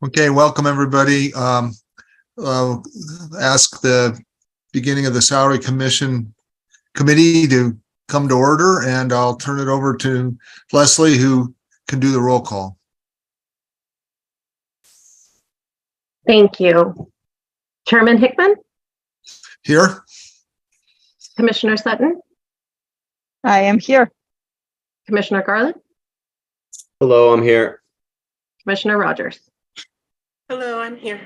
Okay, welcome everybody. I'll ask the beginning of the Salary Commission Committee to come to order, and I'll turn it over to Leslie, who can do the roll call. Thank you. Chairman Hickman? Here? Commissioner Sutton? I am here. Commissioner Garland? Hello, I'm here. Commissioner Rogers? Hello, I'm here.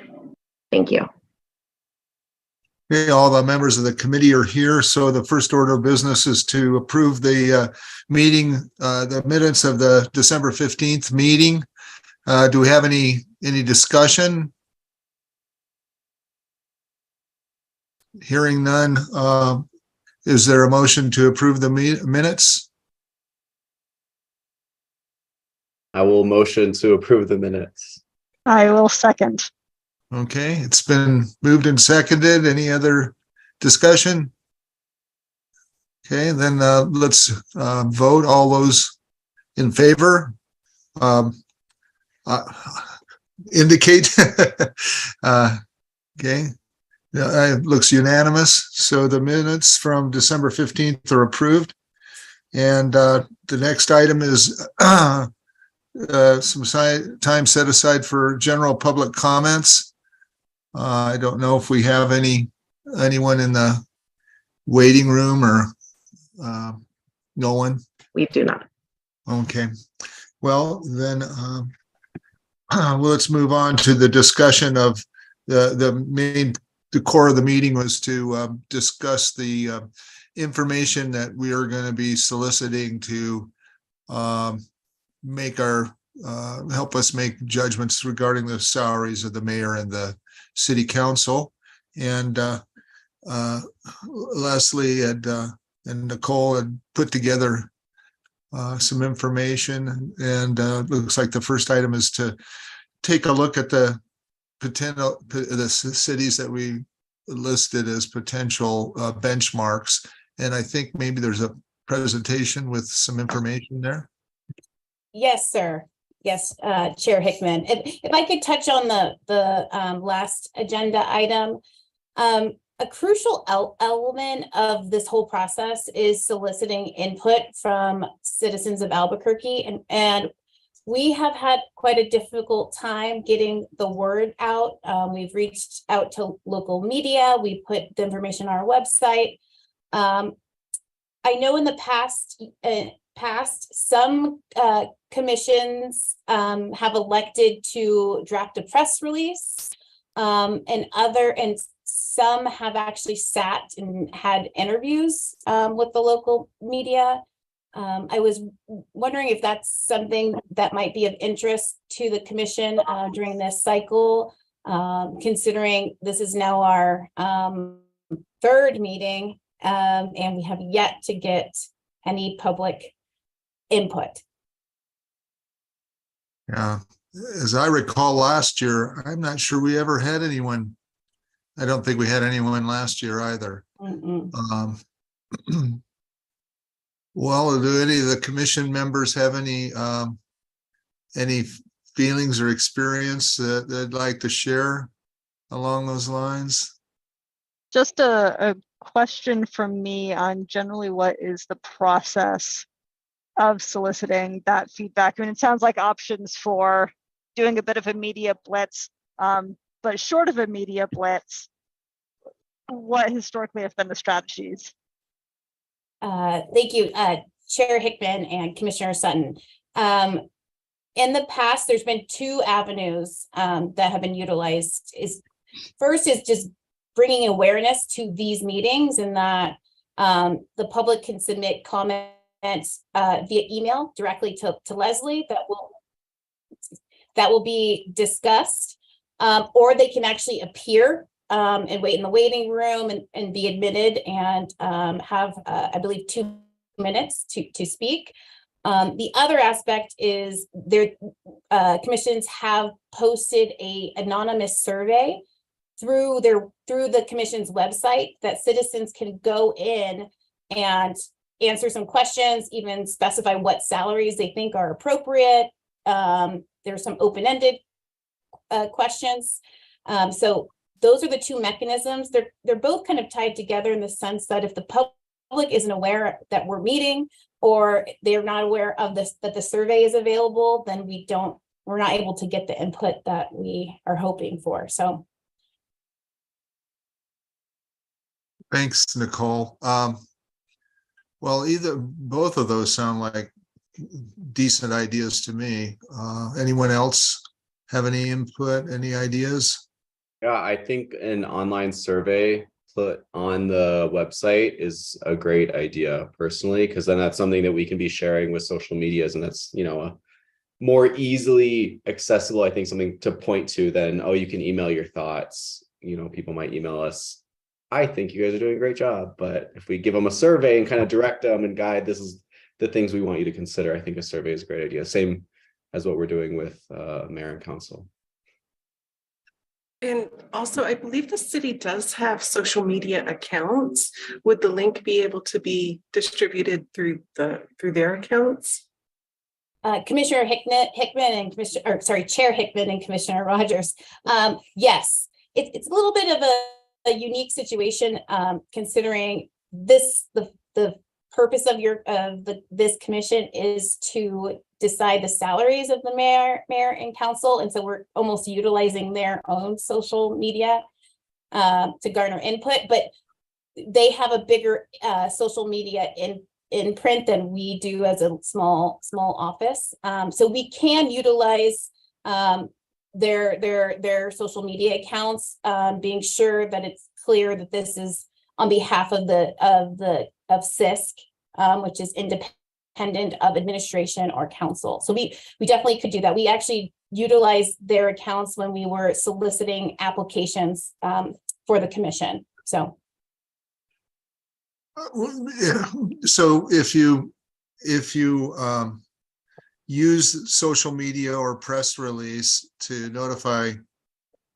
Thank you. Okay, all the members of the committee are here. So the first order of business is to approve the meeting, the minutes of the December 15th meeting. Do we have any discussion? Hearing none, is there a motion to approve the minutes? I will motion to approve the minutes. I will second. Okay, it's been moved and seconded. Any other discussion? Okay, then let's vote. All those in favor indicate. Okay, it looks unanimous. So the minutes from December 15th are approved. And the next item is some time set aside for general public comments. I don't know if we have anyone in the waiting room or no one. We do not. Okay. Well, then let's move on to the discussion of the core of the meeting was to discuss the information that we are going to be soliciting to help us make judgments regarding the salaries of the mayor and the city council. And Leslie and Nicole had put together some information, and looks like the first item is to take a look at the cities that we listed as potential benchmarks. And I think maybe there's a presentation with some information there. Yes, sir. Yes, Chair Hickman. If I could touch on the last agenda item, a crucial element of this whole process is soliciting input from citizens of Albuquerque, and we have had quite a difficult time getting the word out. We've reached out to local media. We put the information on our website. I know in the past, some commissions have elected to draft a press release, and some have actually sat and had interviews with the local media. I was wondering if that's something that might be of interest to the commission during this cycle, considering this is now our third meeting, and we have yet to get any public input. Yeah, as I recall last year, I'm not sure we ever had anyone. I don't think we had anyone last year either. Well, do any of the commission members have any feelings or experience that they'd like to share along those lines? Just a question from me on generally what is the process of soliciting that feedback. I mean, it sounds like options for doing a bit of a media blitz, but short of a media blitz, what historically have been the strategies? Thank you, Chair Hickman and Commissioner Sutton. In the past, there's been two avenues that have been utilized. First is just bringing awareness to these meetings, and that the public can submit comments via email directly to Leslie that will be discussed, or they can actually appear and wait in the waiting room and be admitted and have, I believe, 2 minutes to speak. The other aspect is their commissions have posted a anonymous survey through the commission's website that citizens can go in and answer some questions, even specify what salaries they think are appropriate. There's some open-ended questions. So those are the two mechanisms. They're both kind of tied together in the sense that if the public isn't aware that we're meeting, or they're not aware of this, that the survey is available, then we're not able to get the input that we are hoping for. So. Thanks, Nicole. Well, both of those sound like decent ideas to me. Anyone else have any input, any ideas? Yeah, I think an online survey put on the website is a great idea personally, because then that's something that we can be sharing with social medias, and that's, a more easily accessible, I think, something to point to than, oh, you can email your thoughts. People might email us, I think you guys are doing a great job, but if we give them a survey and kind of direct them and guide, this is the things we want you to consider, I think a survey is a great idea. Same as what we're doing with mayor and council. And also, I believe the city does have social media accounts. Would the link be able to be distributed through their accounts? Commissioner Hickman and Chair Hickman and Commissioner Rogers. Yes, it's a little bit of a unique situation, considering the purpose of this commission is to decide the salaries of the mayor and council, and so we're almost utilizing their own social media to garner input. But they have a bigger social media in print than we do as a small office, so we can utilize their social media accounts, being sure that it's clear that this is on behalf of CISC, which is independent of administration or council. So we definitely could do that. We actually utilize their accounts when we were soliciting applications for the commission. So. So if you use social media or press release to notify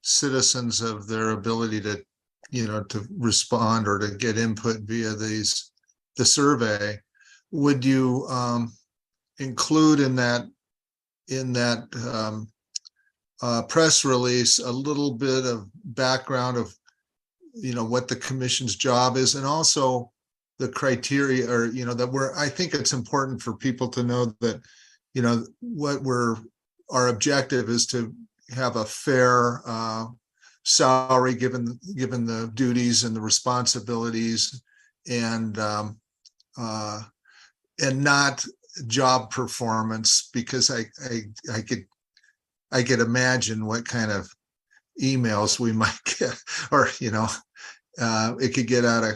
citizens of their ability to, to respond or to get input via the survey, would you include in that press release a little bit of background of, what the commission's job is, and also the criteria, or, I think it's important for people to know that, our objective is to have a fair salary given the duties and the responsibilities, and not job performance, because I could imagine what kind of emails we might get, or it could get out of,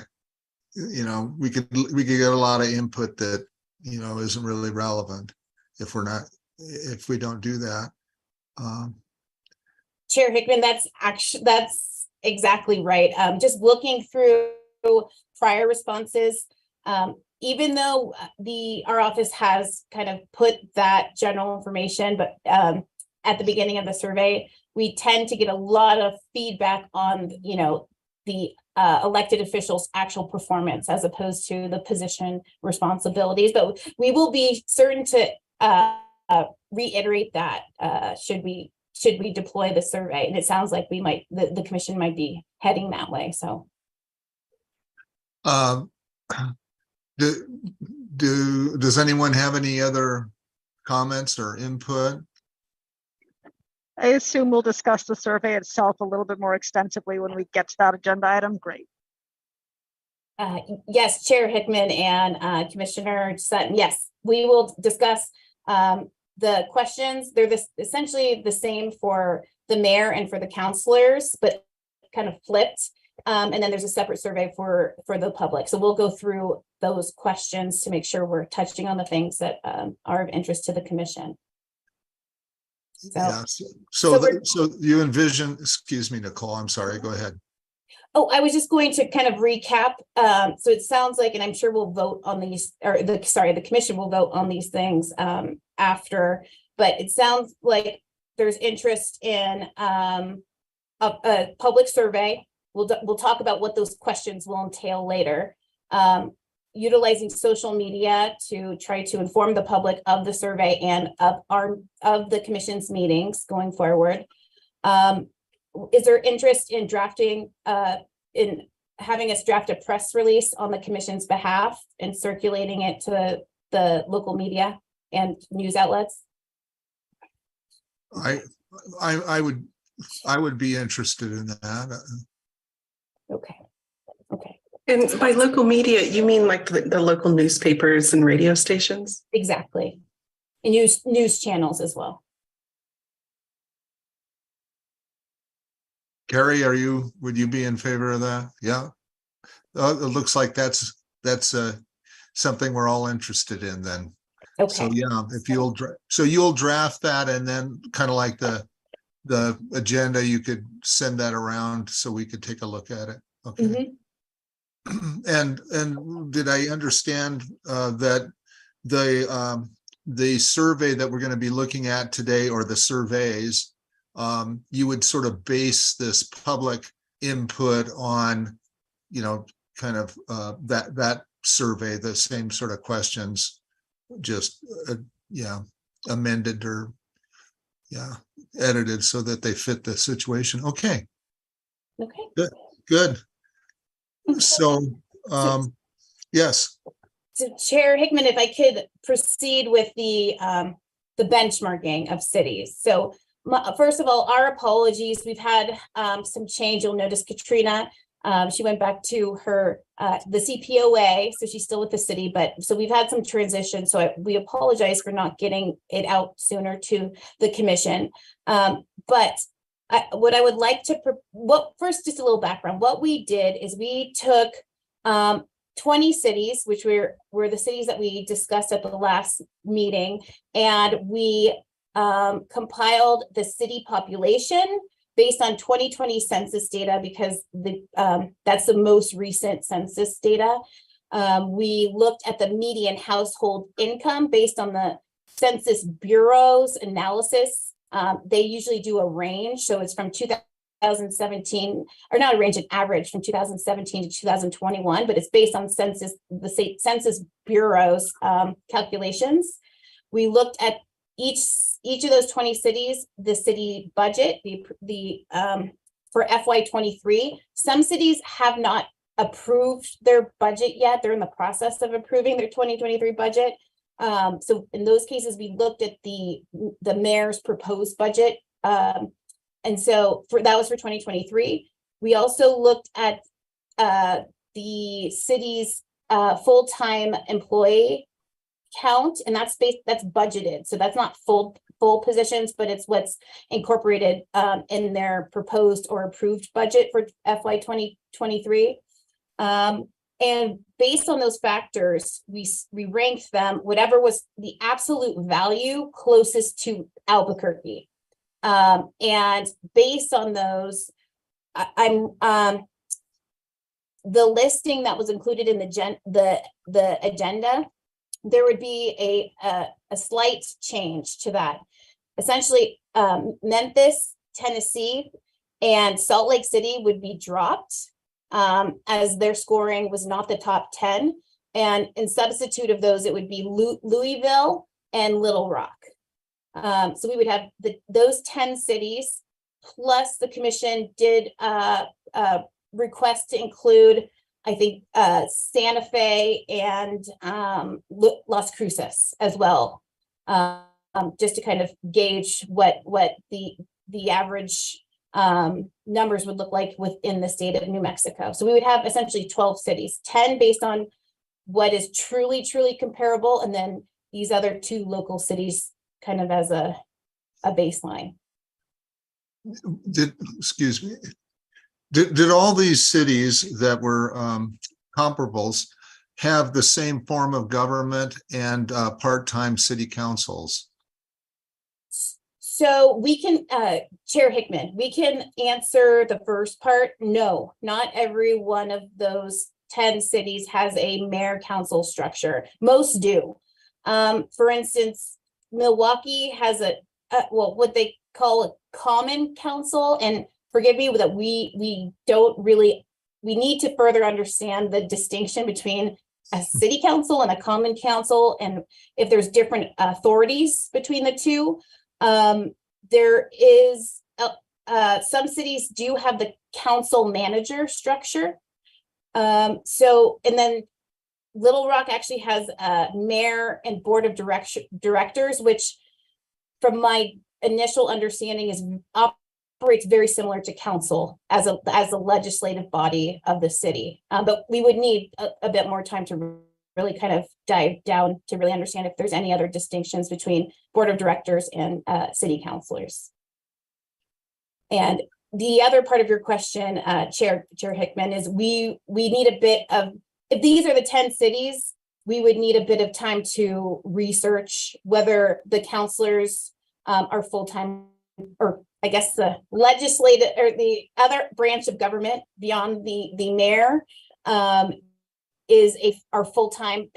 we could get a lot of input that isn't really relevant if we don't do that. Chair Hickman, that's exactly right. Just looking through prior responses, even though our office has kind of put that general information, but at the beginning of the survey, we tend to get a lot of feedback on, the elected officials' actual performance as opposed to the position responsibilities. But we will be certain to reiterate that should we deploy the survey, and it sounds like the commission might be heading that way. So. Does anyone have any other comments or input? I assume we'll discuss the survey itself a little bit more extensively when we get to that agenda item. Great. Yes, Chair Hickman and Commissioner Sutton. Yes, we will discuss the questions. They're essentially the same for the mayor and for the councilors, but kind of flipped. And then there's a separate survey for the public. So we'll go through those questions to make sure we're touching on the things that are of interest to the commission. So you envision, excuse me, Nicole, I'm sorry, go ahead. Oh, I was just going to kind of recap. So it sounds like, and I'm sure we'll vote on these, or the commission will vote on these things after, but it sounds like there's interest in a public survey. We'll talk about what those questions will entail later. Utilizing social media to try to inform the public of the survey and of the commission's meetings going forward. Is there interest in drafting, in having us draft a press release on the commission's behalf and circulating it to the local media and news outlets? I would be interested in that. Okay. Okay, And by local media, you mean like the local newspapers and radio stations? exactly. And news channels as well. Gary, would you be in favor of that? Yeah. It looks like that's something we're all interested in then. So Okay, yeah, if you'll draft that, and then kind of like the agenda, you could send that around so we could take a look at it. Okay. Mhm. And did I understand that the survey that we're going to be looking at today, or the surveys, you would sort of base this public input on, kind of that survey, the same sort of questions, just amended or edited so that they fit the situation. Okay, okay. good. So, yes, So Chair Hickman, if I could proceed with the benchmarking of cities. So first of all, our apologies. We've had some change. You'll notice Katrina, she went back to her the CPOA, so she's still with the city, but so we've had some transition. So we apologize for not getting it out sooner to the commission. But what I would like to, first, just a little background. What we did is we took 20 cities, which were the cities that we discussed at the last meeting, and we compiled the city population based on 2020 census data, because that's the most recent census data. We looked at the median household income based on the Census Bureau's analysis. They usually do a range, so it's from 2017, or not a range, an average from 2017 to 2021, but it's based on the Census Bureau's calculations. We looked at each of those 20 cities, the city budget, for FY23. Some cities have not approved their budget yet. They're in the process of approving their 2023 budget. So in those cases, we looked at the mayor's proposed budget. And so that was for 2023. We also looked at the city's full-time employee count, and that's budgeted. So that's not full positions, but it's what's incorporated in their proposed or approved budget for FY 2023. And based on those factors, we ranked them, whatever was the absolute value closest to Albuquerque. And based on those, the listing that was included in the agenda, there would be a slight change to that. Essentially, Memphis, Tennessee, and Salt Lake City would be dropped, as their scoring was not the top 10. And in substitute of those, it would be Louisville and Little Rock. So we would have those 10 cities, plus the commission did request to include, I think, Santa Fe and Las Cruces as well, just to kind of gauge what the average numbers would look like within the state of New Mexico. So we would have essentially 12 cities, 10 based on what is truly comparable, and then these other 2 local cities kind of as a baseline. Excuse me. Did all these cities that were comparables have the same form of government and part-time city councils? So we can, Chair Hickman, we can answer the first part. No, not every one of those 10 cities has a mayor council structure. Most do. For instance, Milwaukee has what they call a common council, and forgive me that we need to further understand the distinction between a city council and a common council, and if there's different authorities between the two. There is some cities do have the council manager structure. So, and then Little Rock actually has a mayor and board of directors, which from my initial understanding is operates very similar to council as a legislative body of the city. But we would need a bit more time to really kind of dive down to really understand if there's any other distinctions between board of directors and city councilors. And the other part of your question, Chair Hickman, is we need a bit of, if these are the 10 cities, we would need a bit of time to research whether the councilors are full-time, or I guess the legislative or the other branch of government beyond the mayor are full-time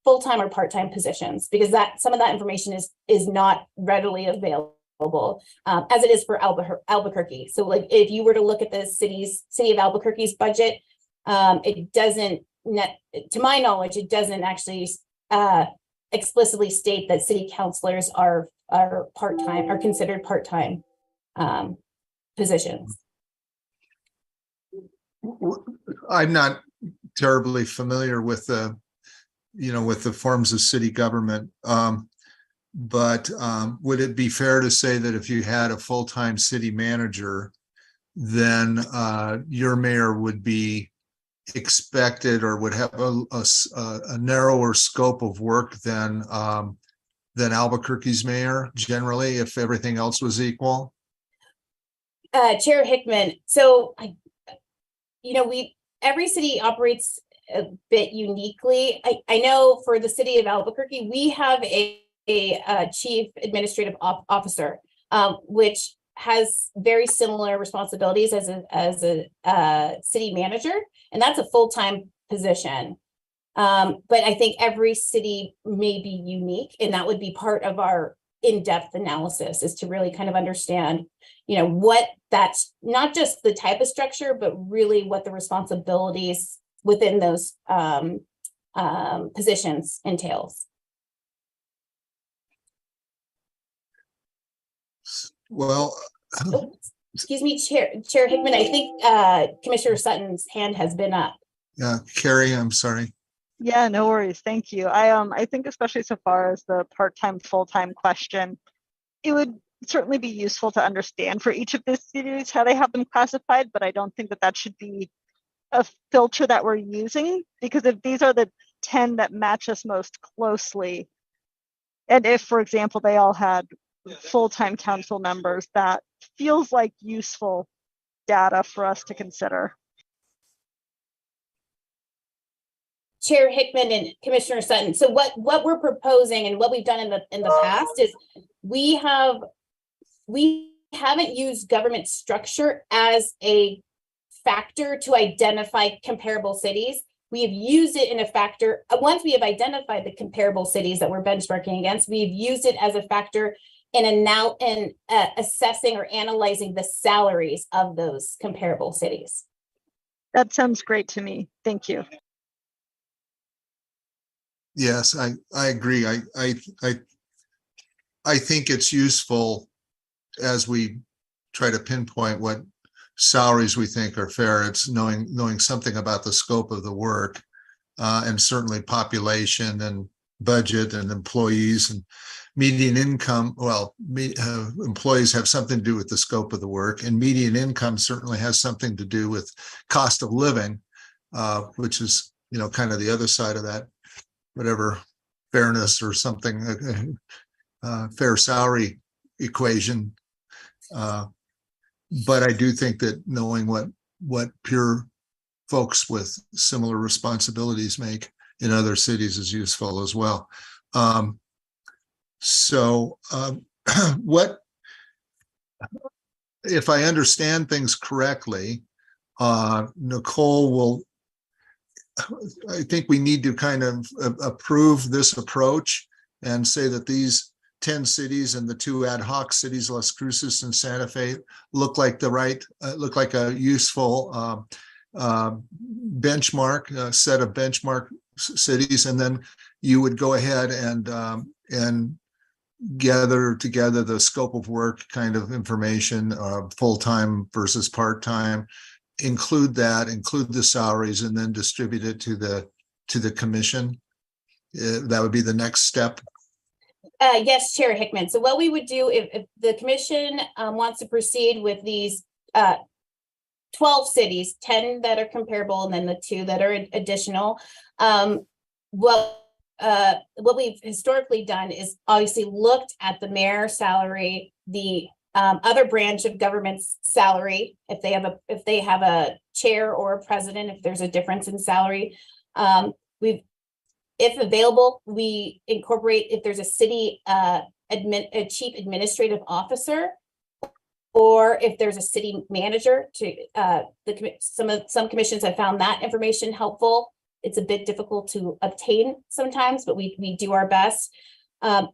or part-time positions, because that some of that information is not readily available as it is for Albuquerque. So like if you were to look at the city of Albuquerque's budget, it doesn't, to my knowledge, it doesn't actually explicitly state that city councilors are part-time, are considered part-time positions. I'm not terribly familiar with the, with the forms of city government. But would it be fair to say that if you had a full-time city manager, then your mayor would be expected or would have a narrower scope of work than Albuquerque's mayor generally, if everything else was equal? Chair Hickman, so every city operates a bit uniquely. I know for the city of Albuquerque, we have a chief administrative officer, which has very similar responsibilities as a city manager, and that's a full-time position. But I think every city may be unique, and that would be part of our in-depth analysis, is to really kind of understand, what that's not just the type of structure, but really what the responsibilities within those positions entails. Well, Oh, excuse me, Chair Hickman, I think Commissioner Sutton's hand has been up. yeah, Carrie, I'm sorry. Yeah, no worries. Thank you. I think especially so far as the part-time, full-time question, it would certainly be useful to understand for each of the cities how they have them classified, but I don't think that should be a filter that we're using, because if these are the 10 that match us most closely, and if, for example, they all had full-time council members, that feels like useful data for us to consider. Chair Hickman and Commissioner Sutton. So what we're proposing and what we've done in the past is we haven't used government structure as a factor to identify comparable cities. We have used it in a factor, once we have identified the comparable cities that we're benchmarking against, we've used it as a factor in assessing or analyzing the salaries of those comparable cities. That sounds great to me. Thank you. Yes, I agree. I think it's useful as we try to pinpoint what salaries we think are fair. It's knowing something about the scope of the work, and certainly population and budget and employees and median income. Well, employees have something to do with the scope of the work, and median income certainly has something to do with cost of living, which is, kind of the other side of that, whatever fairness or something, fair salary equation. But I do think that knowing what pure folks with similar responsibilities make in other cities is useful as well. What, if I understand things correctly, Nicole I think we need to kind of approve this approach and say that these 10 cities and the 2 ad hoc cities, Las Cruces and Santa Fe, look like a useful benchmark, set of benchmark cities. And then you would go ahead and gather together the scope of work kind of information, full-time versus part-time, include the salaries, and then distribute it to the commission. That would be the next step. Yes, Chair Hickman. So what we would do if the commission wants to proceed with these 12 cities, 10 that are comparable, and then the 2 that are additional. What we've historically done is obviously looked at the mayor's salary, the other branch of government's salary, if they have a chair or a president, if there's a difference in salary. If available, we incorporate if there's a city a chief administrative officer, or if there's a city manager. Some commissions have found that information helpful. It's a bit difficult to obtain sometimes, but we do our best.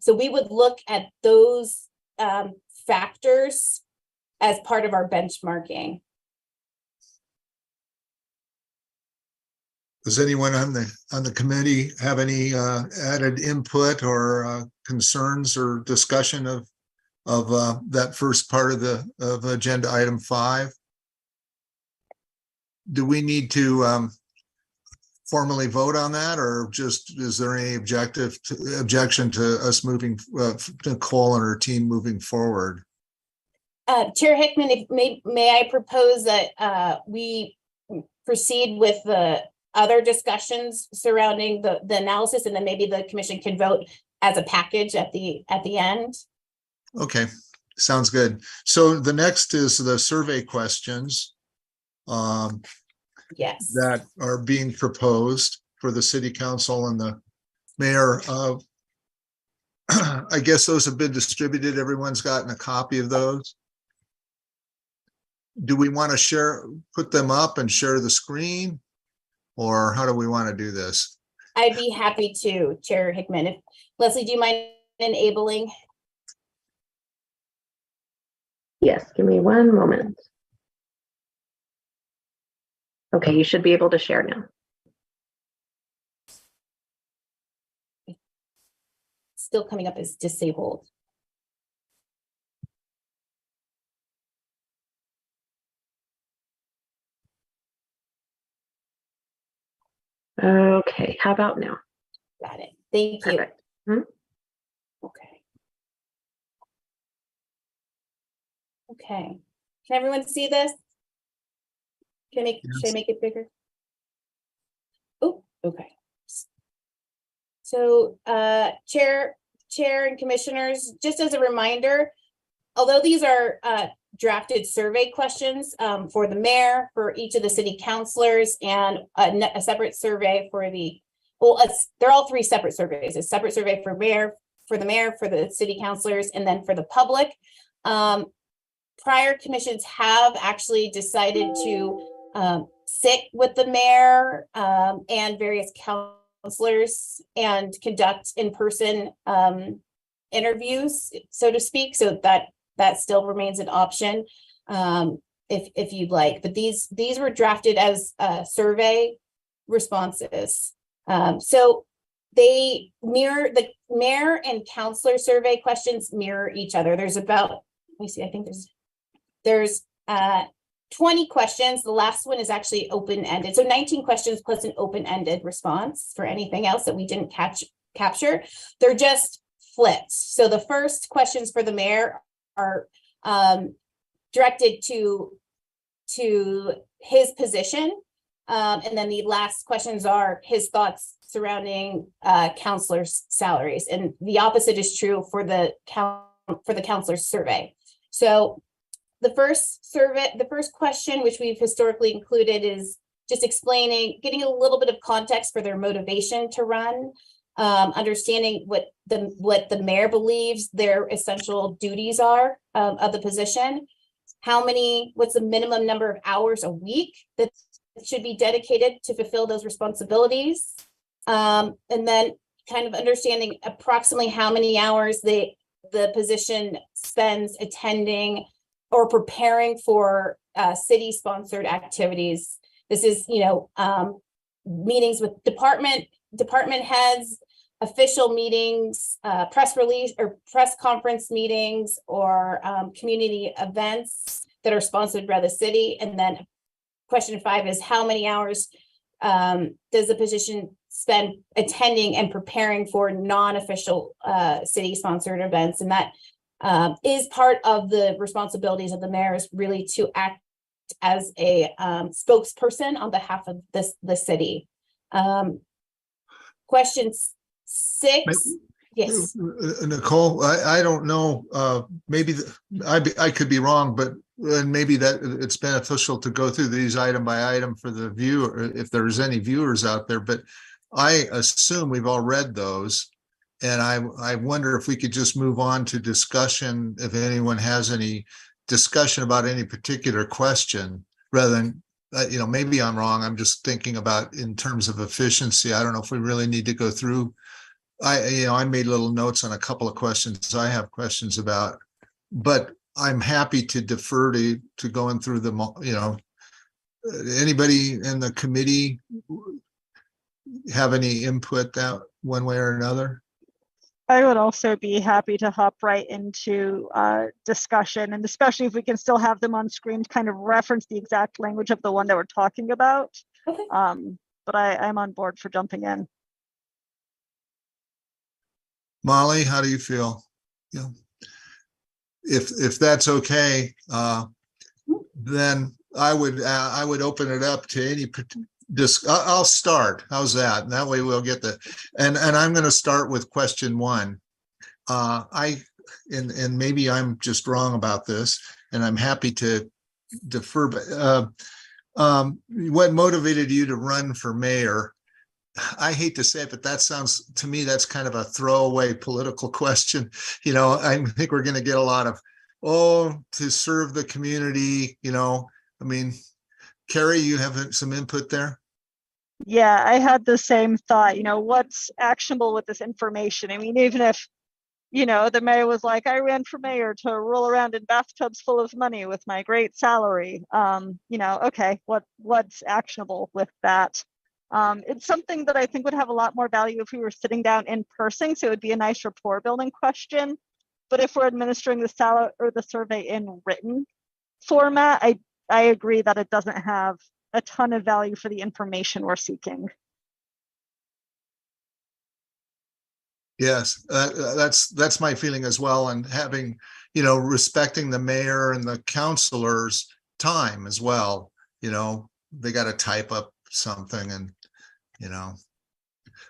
So we would look at those factors as part of our benchmarking. Does anyone on the committee have any added input or concerns or discussion of that first part of agenda item 5? Do we need to formally vote on that, or just is there any objection to us moving Nicole and her team moving forward? Chair Hickman, if may I propose that we proceed with the other discussions surrounding the analysis, and then maybe the commission can vote as a package at the end. Okay, sounds good. So the next is the survey questions Yes. that are being proposed for the city council and the mayor. I guess those have been distributed. Everyone's gotten a copy of those. Do we want to put them up and share the screen? Or how do we want to do this? I'd be happy to, Chair Hickman. If Leslie, do you mind enabling? Yes, give me one moment. Okay, you should be able to share now. Still coming up as disabled. Okay, how about now? Got it. Thank you. Perfect. Okay. Okay. Can everyone see this? Should I make it bigger? Oh, okay. So, Chair and Commissioners, just as a reminder, although these are drafted survey questions for the mayor, for each of the city councilors, and a separate survey for they're all 3 separate surveys. A separate survey for the mayor, for the city councilors, and then for the public. Prior commissions have actually decided to sit with the mayor and various councilors and conduct in-person interviews, so to speak. So that still remains an option if you'd like. But these were drafted as survey responses. So they mirror the mayor and councilor survey questions mirror each other. There's about, let me see, I think there's 20 questions. The last one is actually open-ended. So 19 questions plus an open-ended response for anything else that we didn't capture. They're just flipped. So the first questions for the mayor are directed to his position. And then the last questions are his thoughts surrounding counselors' salaries. And the opposite is true for the counselors' survey. So the first question, which we've historically included, is just getting a little bit of context for their motivation to run, understanding what the mayor believes their essential duties are of the position, what's the minimum number of hours a week that should be dedicated to fulfill those responsibilities, and then kind of understanding approximately how many hours the position spends attending or preparing for city-sponsored activities. This is, meetings with department heads, official meetings, press release or press conference meetings, or community events that are sponsored by the city. And then question 5 is how many hours does the position spend attending and preparing for non-official city sponsored events? And that is part of the responsibilities of the mayor, is really to act as a spokesperson on behalf of the city. Question 6. Yes. Nicole, I don't know, maybe I could be wrong, but and maybe that it's beneficial to go through these item by item for the viewer, if there's any viewers out there, but I assume we've all read those. And I wonder if we could just move on to discussion, if anyone has any discussion about any particular question, rather than, maybe I'm wrong. I'm just thinking about in terms of efficiency. I don't know if we really need to go through. I made little notes on a couple of questions I have questions about, but I'm happy to defer to going through them. Anybody in the committee have any input that one way or another? I would also be happy to hop right into discussion, and especially if we can still have them on screen to kind of reference the exact language of the one that we're talking about. Okay. But I'm on board for jumping in. Molly, how do you feel? If that's okay, then I would open it up to any. I'll start. How's that? And that way we'll get and I'm going to start with question 1. And maybe I'm just wrong about this, and I'm happy to defer. But what motivated you to run for mayor? I hate to say it, but that sounds to me, that's kind of a throwaway political question. I think we're going to get a lot of, to serve the community. I mean, Carrie, you have some input there? Yeah, I had the same thought, what's actionable with this information? I mean, even if, the mayor was like, I ran for mayor to roll around in bathtubs full of money with my great salary. Okay, what's actionable with that? It's something that I think would have a lot more value if we were sitting down in person. So it would be a nice rapport building question. But if we're administering the survey in written format, I agree that it doesn't have a ton of value for the information we're seeking. Yes, that's my feeling as well. And having, respecting the mayor and the councilors' time as well. They got to type up something and,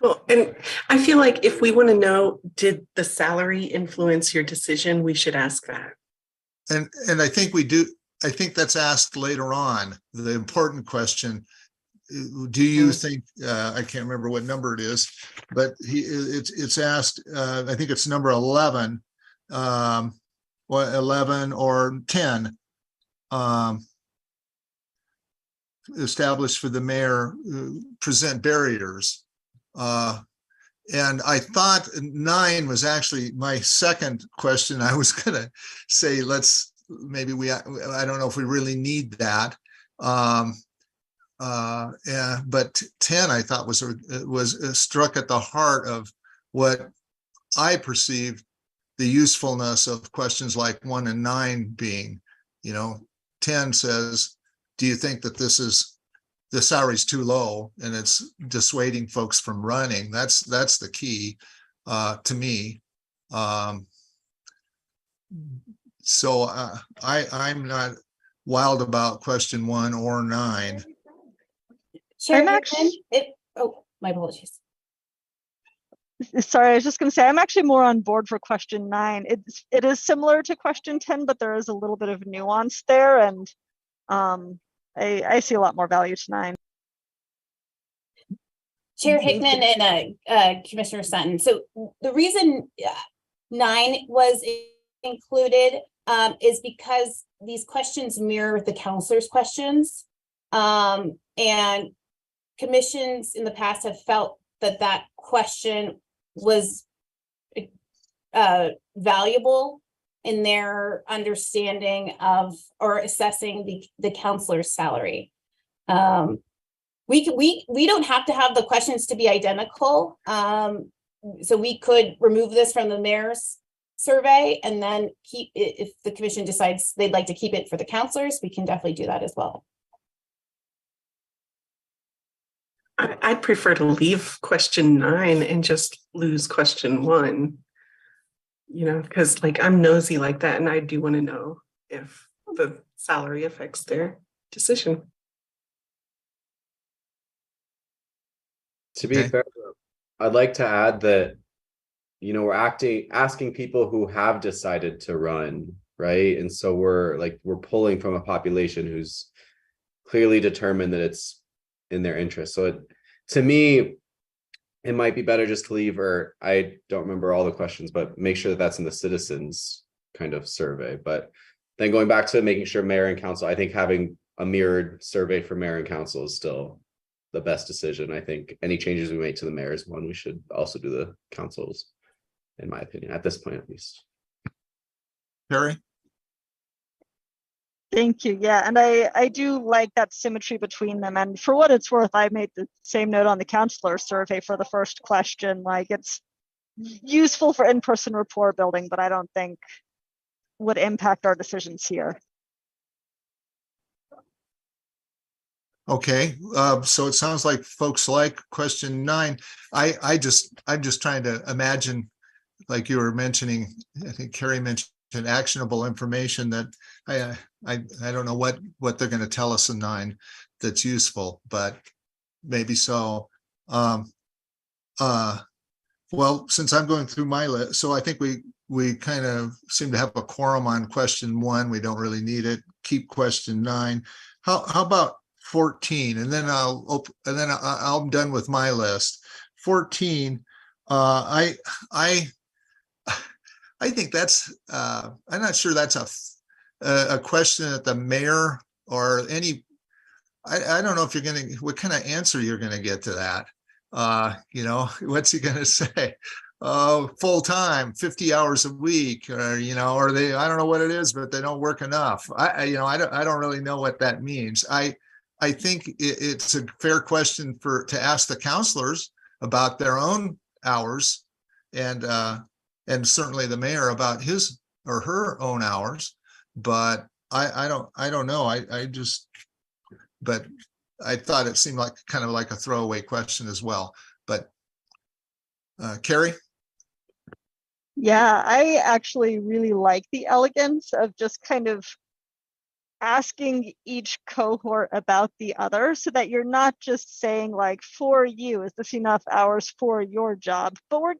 Well, and I feel like if we want to know, did the salary influence your decision, we should ask that. And I think we do. I think that's asked later on. The important question: do you think? I can't remember what number it is, but it's asked. I think it's number 11, 11 or 10. Established for the mayor, present barriers. And I thought 9 was actually my second question. I was going to say, I don't know if we really need that. But 10, I thought was struck at the heart of what I perceived the usefulness of questions like 1 and 9 being. 10 says, do you think that the salary's too low and it's dissuading folks from running? That's the key to me. So I'm not wild about question 1 or 9. Chair I'm Hickman, my apologies. Sorry, I was just going to say, I'm actually more on board for question 9. It is similar to question 10, but there is a little bit of nuance there. And I see a lot more value to 9. Chair Hickman and Commissioner Sutton. So the reason 9 was included is because these questions mirror the counselor's questions. And commissions in the past have felt that question was valuable in their understanding of or assessing the counselor's salary. We don't have to have the questions to be identical. so we could remove this from the mayor's survey and then keep it, if the commission decides they'd like to keep it for the counselors, we can definitely do that as well. I'd prefer to leave question 9 and just lose question 1. You know, because like I'm nosy like that, and I do want to know if the salary affects their decision. To be Okay. fair, I'd like to add that, you know, we're asking people who have decided to run, right? And so we're pulling from a population who's clearly determined that it's in their interest. So to me, it might be better just to leave, or I don't remember all the questions, but make sure that that's in the citizens kind of survey. But then going back to making sure mayor and council, I think having a mirrored survey for mayor and council is still the best decision. I think any changes we make to the mayor's one, we should also do the councils, in my opinion, at this point, at least. Harry? Thank you. Yeah, and I do like that symmetry between them. And for what it's worth, I made the same note on the counselor survey for the first question. Like, it's useful for in-person rapport building, but I don't think would impact our decisions here. Okay, so it sounds like folks like question 9. I'm just trying to imagine, like you were mentioning, I think Carrie mentioned actionable information that I don't know what they're going to tell us in 9 that's useful, but maybe so. Well, since I'm going through my list, so I think we kind of seem to have a quorum on question 1. We don't really need it. Keep question 9. How about 14? And then I'm done with my list. 14. I think that's I'm not sure that's a question that the mayor or any, I don't know if you're going to, what kind of answer you're going to get to that. You know, what's he going to say? Full time, 50 hours a week, or, you know, or they, I don't know what it is, but they don't work enough. I don't really know what that means. I think it's a fair question to ask the counselors about their own hours, and certainly the mayor about his or her own hours. But I don't know. But I thought it seemed like kind of like a throwaway question as well. But Carrie? Yeah, I actually really like the elegance of just kind of asking each cohort about the other, so that you're not just saying like, for you, is this enough hours for your job? But we're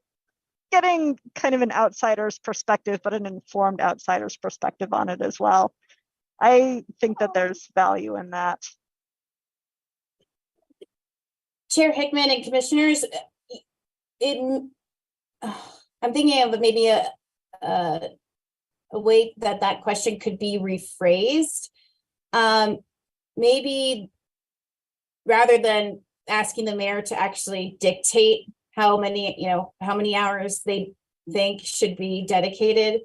getting kind of an outsider's perspective, but an informed outsider's perspective on it as well. I think that there's value in that. Chair Hickman and commissioners, I'm thinking of maybe a way that question could be rephrased. Maybe rather than asking the mayor to actually dictate how many hours they think should be dedicated,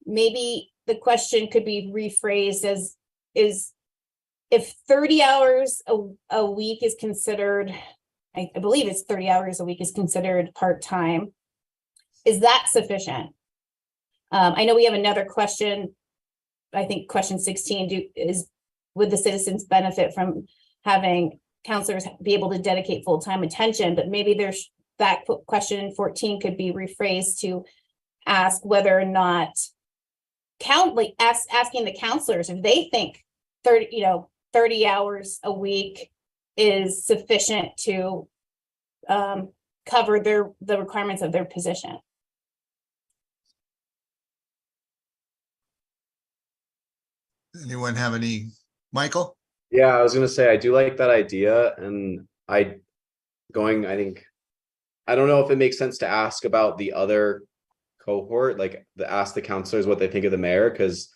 maybe the question could be rephrased as, is if 30 hours a week is considered, I believe it's 30 hours a week is considered part-time, is that sufficient? I know we have another question. I think question 16 would the citizens benefit from having counselors be able to dedicate full-time attention? But maybe there's that question 14 could be rephrased to ask whether or not asking the counselors if they think 30 hours a week is sufficient to cover the requirements of their position. Anyone have any, Michael? Yeah, I was gonna say, I do like that idea, and I don't know if it makes sense to ask about the other cohort, like ask the counselors what they think of the mayor, because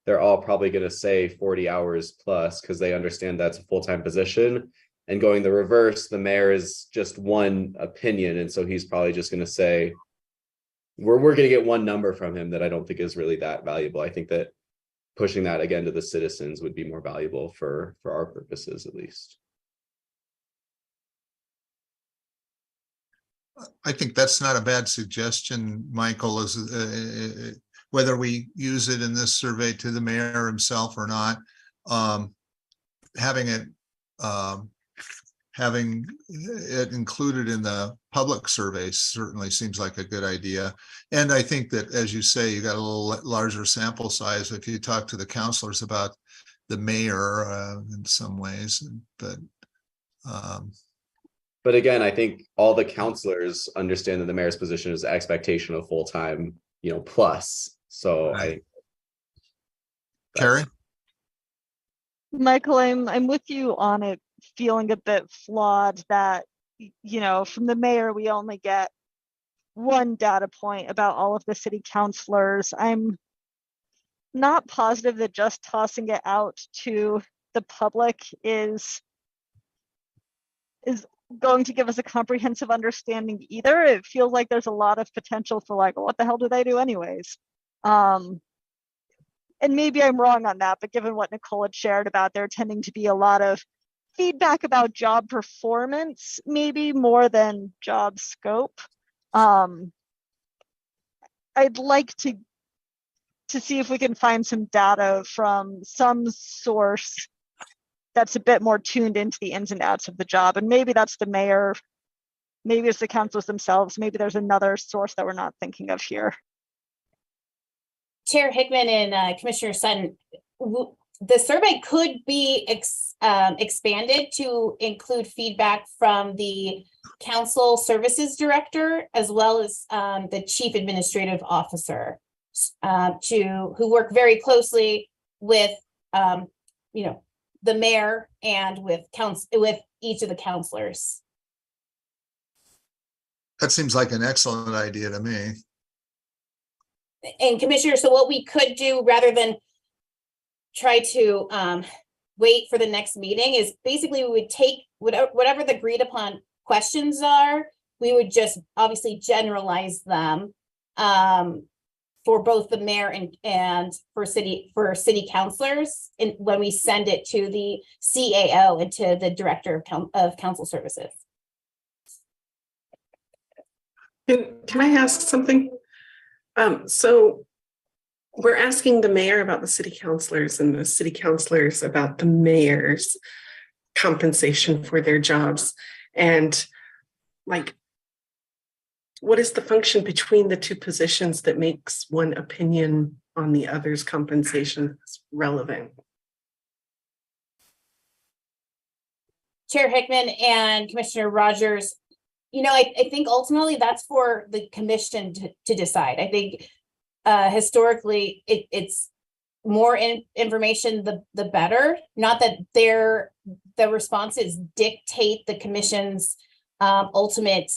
they're all probably going to say 40 hours plus, because they understand that's a full-time position. And going the reverse, the mayor is just one opinion, and so he's probably just going to say, we're going to get one number from him that I don't think is really that valuable. I think that pushing that again to the citizens would be more valuable for our purposes, at least. I think that's not a bad suggestion, Michael, is whether we use it in this survey to the mayor himself or not. Having it included in the public survey certainly seems like a good idea. And I think that, as you say, you got a little larger sample size if you talk to the counselors about the mayor in some ways, But again, I think all the counselors understand that the mayor's position is expectation of full-time, plus. So Right. Carrie? Michael, I'm with you on it feeling a bit flawed that, from the mayor, we only get one data point about all of the city councilors. I'm not positive that just tossing it out to the public is going to give us a comprehensive understanding either. It feels like there's a lot of potential for like, what the hell do they do anyways? And maybe I'm wrong on that, but given what Nicole had shared about there tending to be a lot of feedback about job performance, maybe more than job scope. I'd like to see if we can find some data from some source that's a bit more tuned into the ins and outs of the job. And maybe that's the mayor, maybe it's the councils themselves, maybe there's another source that we're not thinking of here. Chair Hickman and Commissioner Sutton, the survey could be expanded to include feedback from the council services director, as well as the chief administrative officer, who work very closely with, the mayor and with each of the councilors. That seems like an excellent idea to me. And Commissioner, so what we could do rather than try to wait for the next meeting is basically we would take whatever the agreed upon questions are, we would just obviously generalize them for both the mayor and for city councilors, and when we send it to the CAO and to the director of council services. Can I ask something? So we're asking the mayor about the city councilors and the city councilors about the mayor's compensation for their jobs. And like, what is the function between the two positions that makes one opinion on the other's compensation relevant? Chair Hickman and Commissioner Rogers, I think ultimately that's for the commission to decide. I think historically it's more information, the better. Not that the responses dictate the commission's ultimate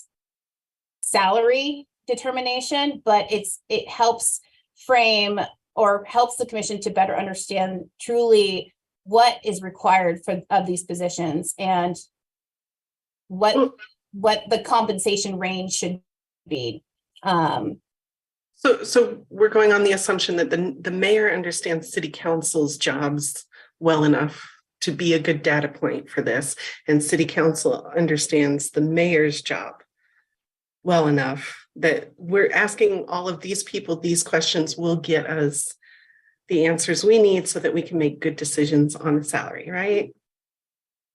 salary determination, but it helps frame or helps the commission to better understand truly what is required of these positions and what the compensation range should be. So we're going on the assumption that the mayor understands city council's jobs well enough to be a good data point for this, and city council understands the mayor's job well enough that we're asking all of these people these questions will get us the answers we need so that we can make good decisions on the salary, right?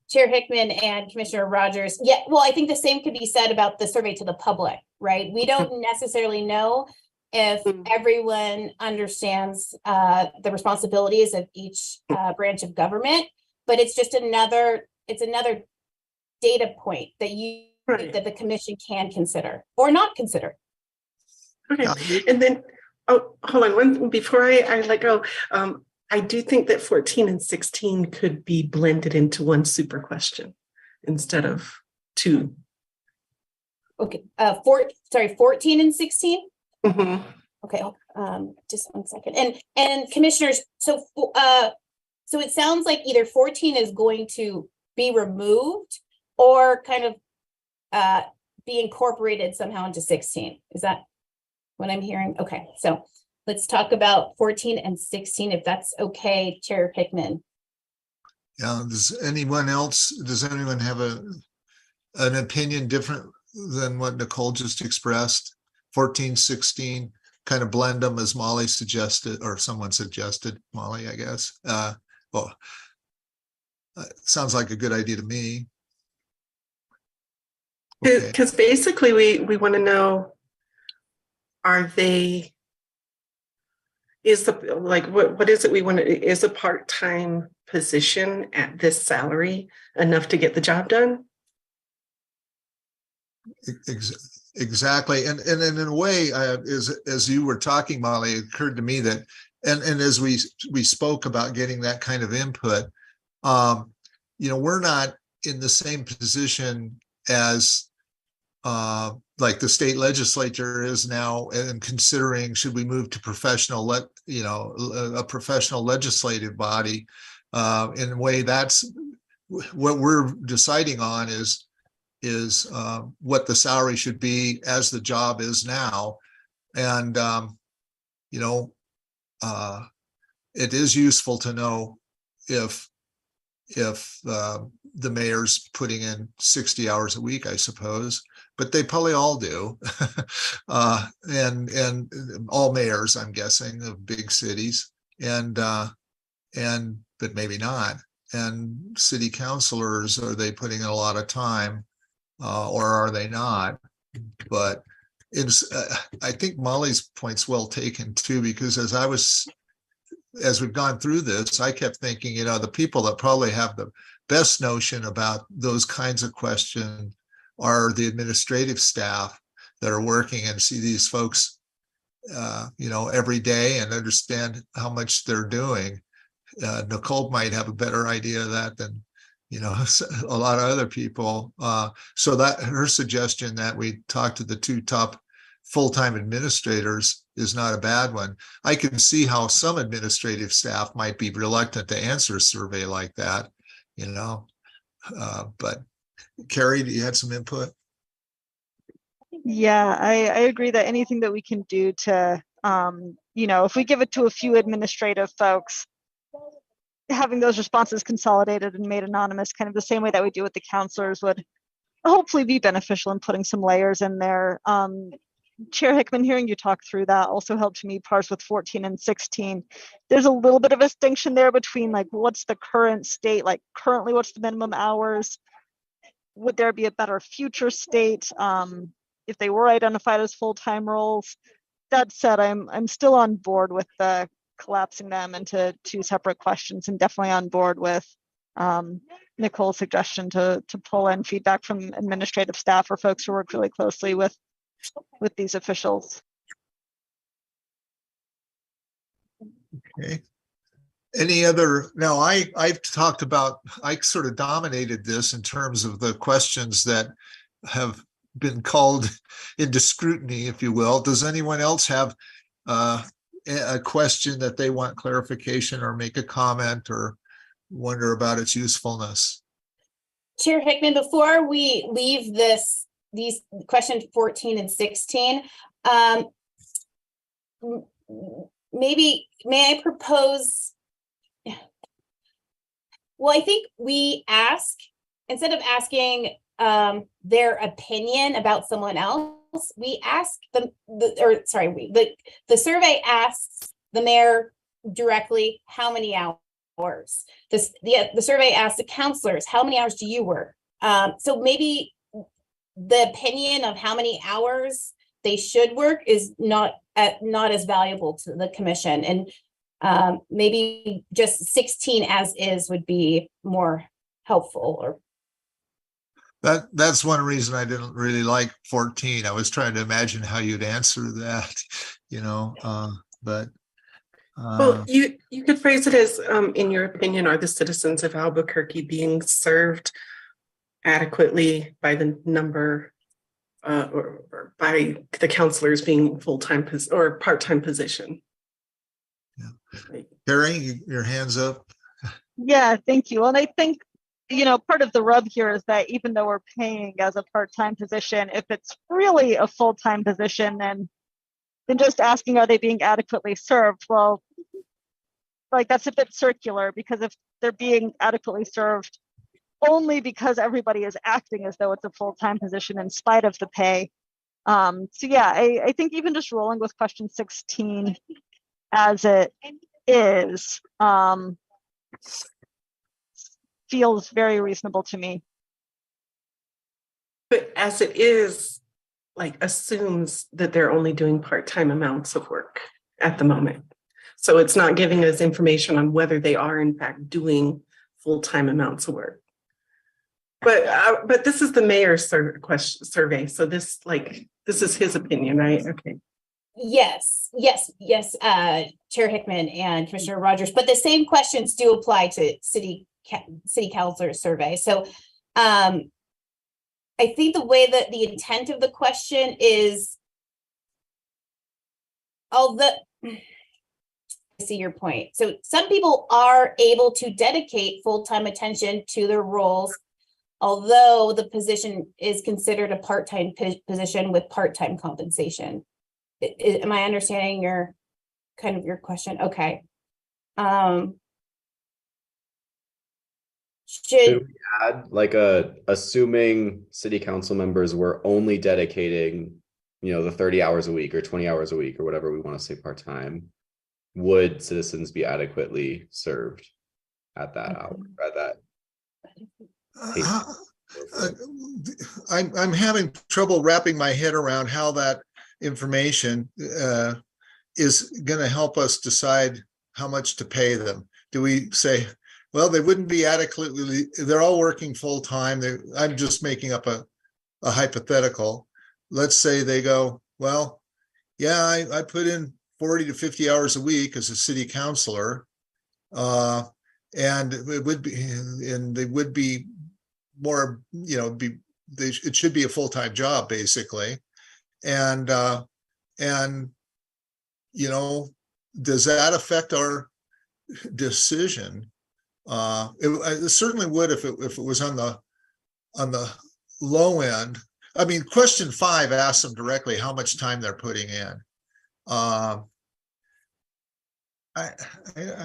Chair Hickman and Commissioner Rogers. Yeah, well, I think the same could be said about the survey to the public, right? We don't necessarily know if everyone understands the responsibilities of each branch of government, but it's just another data point that that the commission can consider or not consider. Okay, and then, oh, hold on, before I let go, I do think that 14 and 16 could be blended into one super question instead of two. Okay, 14 and 16? Mm-hmm. Okay, just 1 second. And commissioners, so it sounds like either 14 is going to be removed or kind of be incorporated somehow into 16. Is that what I'm hearing? Okay, so let's talk about 14 and 16, if that's okay, Chair Hickman. Yeah, does anyone have an opinion different than what Nicole just expressed. 14, 16, kind of blend them as Molly suggested, or someone suggested, Molly, I guess. Well, sounds like a good idea to me. Okay. Because basically we want to know, are they, is the, like, what is it we want to, is a part-time position at this salary enough to get the job done? Exactly. And in a way, as you were talking, Molly, it occurred to me that, and as we spoke about getting that kind of input, we're not in the same position as like the state legislature is now, and considering should we move to a professional legislative body. In a way, that's what we're deciding on is what the salary should be as the job is now. And it is useful to know if the mayor's putting in 60 hours a week, I suppose, but they probably all do. And all mayors, I'm guessing, of big cities, and but maybe not. And city councilors, are they putting in a lot of time, or are they not? But I think Molly's point's well taken too, because as we've gone through this, I kept thinking, the people that probably have the best notion about those kinds of questions are the administrative staff that are working and see these folks, every day and understand how much they're doing. Nicole might have a better idea of that than, a lot of other people. So that her suggestion that we talk to the two top full-time administrators is not a bad one. I can see how some administrative staff might be reluctant to answer a survey like that, but Carrie, do you have some input? Yeah, I agree that anything that we can do to, if we give it to a few administrative folks, having those responses consolidated and made anonymous, kind of the same way that we do with the counselors, would hopefully be beneficial in putting some layers in there. Chair Hickman, hearing you talk through that also helped me parse with 14 and 16. There's a little bit of a distinction there between, like, what's the current state, like currently what's the minimum hours? Would there be a better future state if they were identified as full-time roles? That said, I'm still on board with the collapsing them into two separate questions, and definitely on board with Nicole's suggestion to pull in feedback from administrative staff or folks who work really closely with these officials. Okay. Any other, now I've talked about, I sort of dominated this in terms of the questions that have been called into scrutiny, if you will. Does anyone else have a question that they want clarification or make a comment or wonder about its usefulness? Chair Hickman, before we leave these questions 14 and 16, maybe may I propose? Well, I think we ask, instead of asking their opinion about someone else, we ask the survey asks the mayor directly how many hours. The survey asks the counselors, how many hours do you work? So maybe the opinion of how many hours they should work is not as valuable to the commission, and maybe just 16 as is would be more helpful. Or that's one reason I didn't really like 14. I was trying to imagine how you'd answer that, but well, you could phrase it as, in your opinion, are the citizens of Albuquerque being served adequately by the number or by the counselors being full-time or part-time position? Yeah. Carrie, your hands up. Yeah, thank you. And I think, part of the rub here is that even though we're paying as a part-time position, if it's really a full-time position, then just asking, are they being adequately served? Well, like, that's a bit circular, because if they're being adequately served only because everybody is acting as though it's a full-time position in spite of the pay. So yeah, I think even just rolling with question 16 as it is, feels very reasonable to me. But as it is, like assumes that they're only doing part-time amounts of work at the moment. So it's not giving us information on whether they are in fact doing full-time amounts of work. But this is the mayor's survey. So this is his opinion, right? Okay. Yes, Chair Hickman and Commissioner Rogers, but the same questions do apply to city councilor survey. So I think the way that the intent of the question is, I see your point. So some people are able to dedicate full-time attention to their roles, although the position is considered a part-time position with part-time compensation. Am I understanding your question? Okay. Should we add like assuming city council members were only dedicating, the 30 hours a week or 20 hours a week or whatever we want to say part-time, would citizens be adequately served at that hour, at that? I'm having trouble wrapping my head around how that information is going to help us decide how much to pay them. Do we say, well, they wouldn't be adequately, they're all working full time. I'm just making up a hypothetical. Let's say they go, well, yeah, I put in 40 to 50 hours a week as a city councilor. And it would be, and they would be more, it should be a full-time job basically. And does that affect our decision? It certainly would if it was on the low end. I mean, question 5 asks them directly how much time they're putting in. I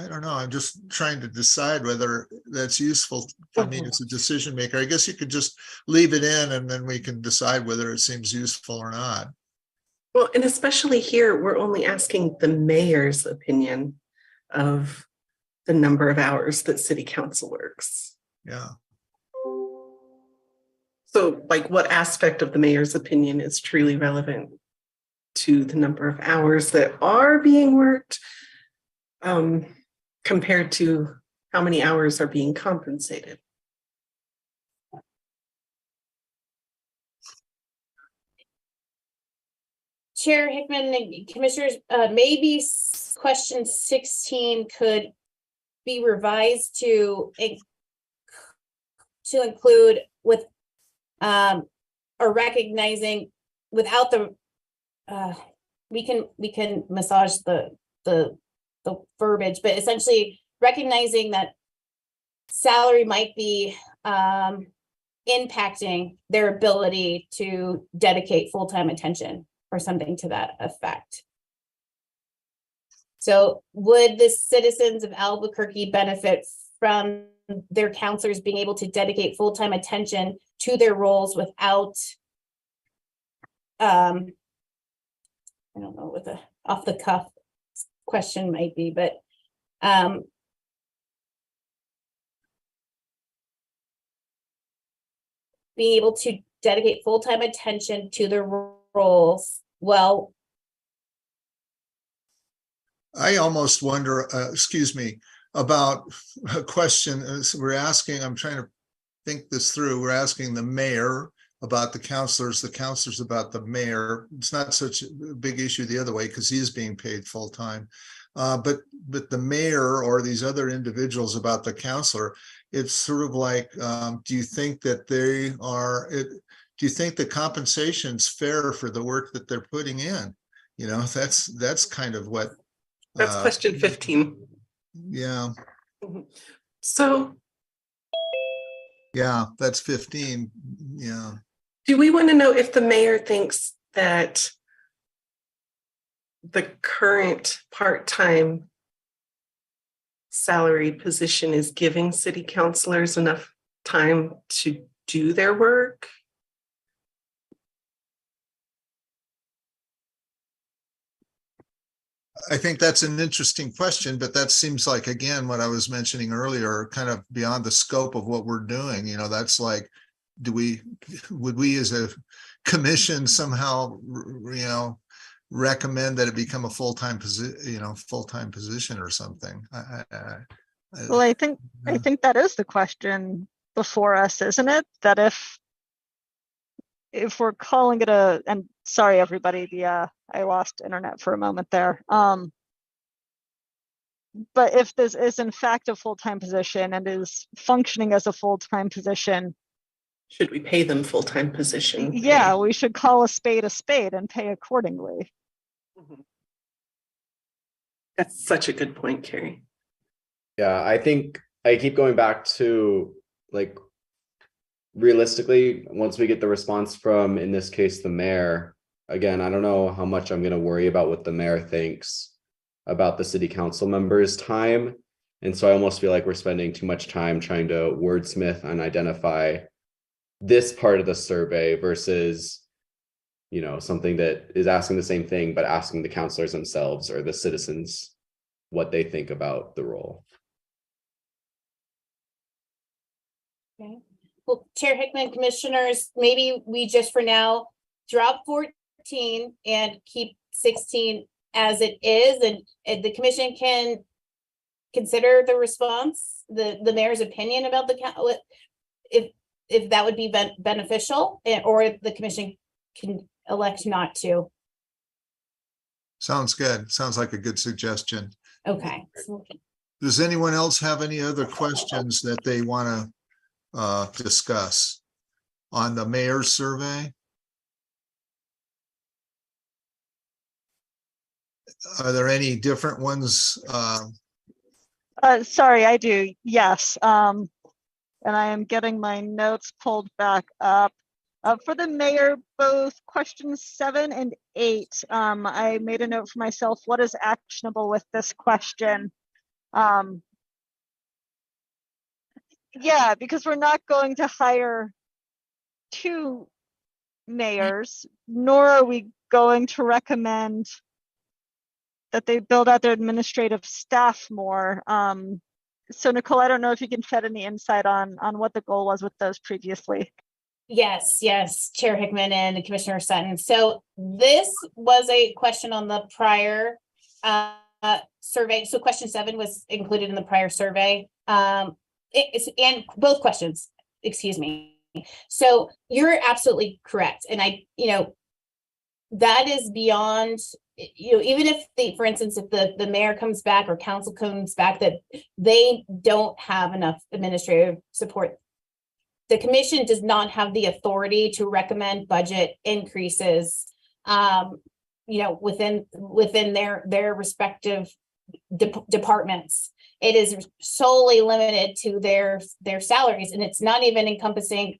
don't know. I'm just trying to decide whether that's useful for me as a decision maker. I guess you could just leave it in and then we can decide whether it seems useful or not. Well, and especially here, we're only asking the mayor's opinion of the number of hours that city council works. Yeah. So like what aspect of the mayor's opinion is truly relevant to the number of hours that are being worked compared to how many hours are being compensated? Chair Hickman and Commissioners, maybe question 16 could be revised to include with or recognizing without the we can massage the verbiage, but essentially recognizing that salary might be impacting their ability to dedicate full-time attention or something to that effect. So would the citizens of Albuquerque benefit from their counselors being able to dedicate full-time attention to their roles without, I don't know what the off the cuff question might be, but being able to dedicate full-time attention to their roles. Well, I almost wonder, about a question we're asking. I'm trying to think this through. We're asking the mayor about the counselors about the mayor. It's not such a big issue the other way because he is being paid full time. But the mayor or these other individuals about the counselor, it's sort of like, do you think that do you think the compensation's fair for the work that they're putting in? That's kind of what. That's question 15. Yeah. So. Yeah, that's 15. Yeah. Do we want to know if the mayor thinks that the current part-time salary position is giving city councilors enough time to do their work? I think that's an interesting question, but that seems like, again, what I was mentioning earlier, kind of beyond the scope of what we're doing. You know, that's like, would we as a commission somehow, recommend that it become a full-time position or something? Well, I think that is the question before us, isn't it? That if we're calling it and sorry, everybody, I lost internet for a moment there. But if this is in fact a full-time position and is functioning as a full-time position, Should we pay them full-time position? yeah, we should call a spade and pay accordingly. Mhm. That's such a good point, Carrie. Yeah, I think I keep going back to, like, realistically, once we get the response from, in this case, the mayor, again, I don't know how much I'm going to worry about what the mayor thinks about the city council members' time. And so I almost feel like we're spending too much time trying to wordsmith and identify this part of the survey versus, something that is asking the same thing, but asking the counselors themselves or the citizens what they think about the role. Okay. Well, Chair Hickman, commissioners, maybe we just for now drop 14 and keep 16 as it is, and the commission can consider the response, the mayor's opinion about if that would be beneficial, or if the commission can elect not to. Sounds good. Sounds like a good suggestion. Okay. Does anyone else have any other questions that they want to discuss on the mayor's survey? Are there any different ones? Sorry, I do. Yes. And I am getting my notes pulled back up. For the mayor, both questions 7 and 8, I made a note for myself. What is actionable with this question? Yeah, because we're not going to hire 2 mayors, nor are we going to recommend that they build out their administrative staff more. So Nicole, I don't know if you can shed any insight on what the goal was with those previously. Yes, Chair Hickman and Commissioner Sutton. So this was a question on the prior survey. So question 7 was included in the prior survey. And both questions, excuse me. So you're absolutely correct. And that is beyond, even if for instance, if the mayor comes back or council comes back that they don't have enough administrative support, the commission does not have the authority to recommend budget increases, within their respective departments. It is solely limited to their salaries, and it's not even encompassing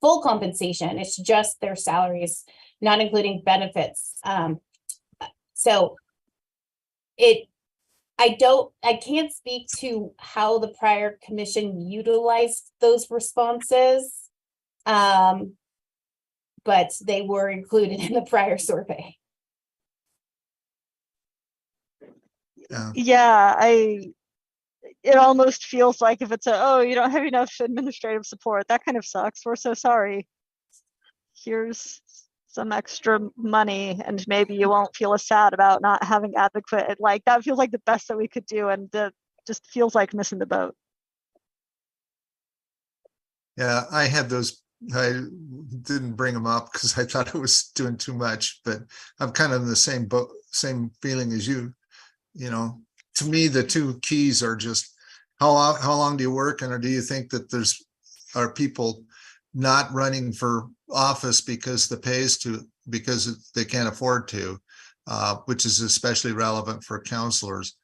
full compensation. It's just their salaries, not including benefits. So I can't speak to how the prior commission utilized those responses, but they were included in the prior survey. Yeah, it almost feels like if it's you don't have enough administrative support, that kind of sucks. We're so sorry. Here's some extra money, and maybe you won't feel as sad about not having adequate. Like, that feels like the best that we could do, and that just feels like missing the boat. Yeah, I had those. I didn't bring them up because I thought it was doing too much, but I'm kind of in the same boat, same feeling as you. To me, the 2 keys are just how long do you work, and or do you think that are people not running for office because because they can't afford to, which is especially relevant for counselors.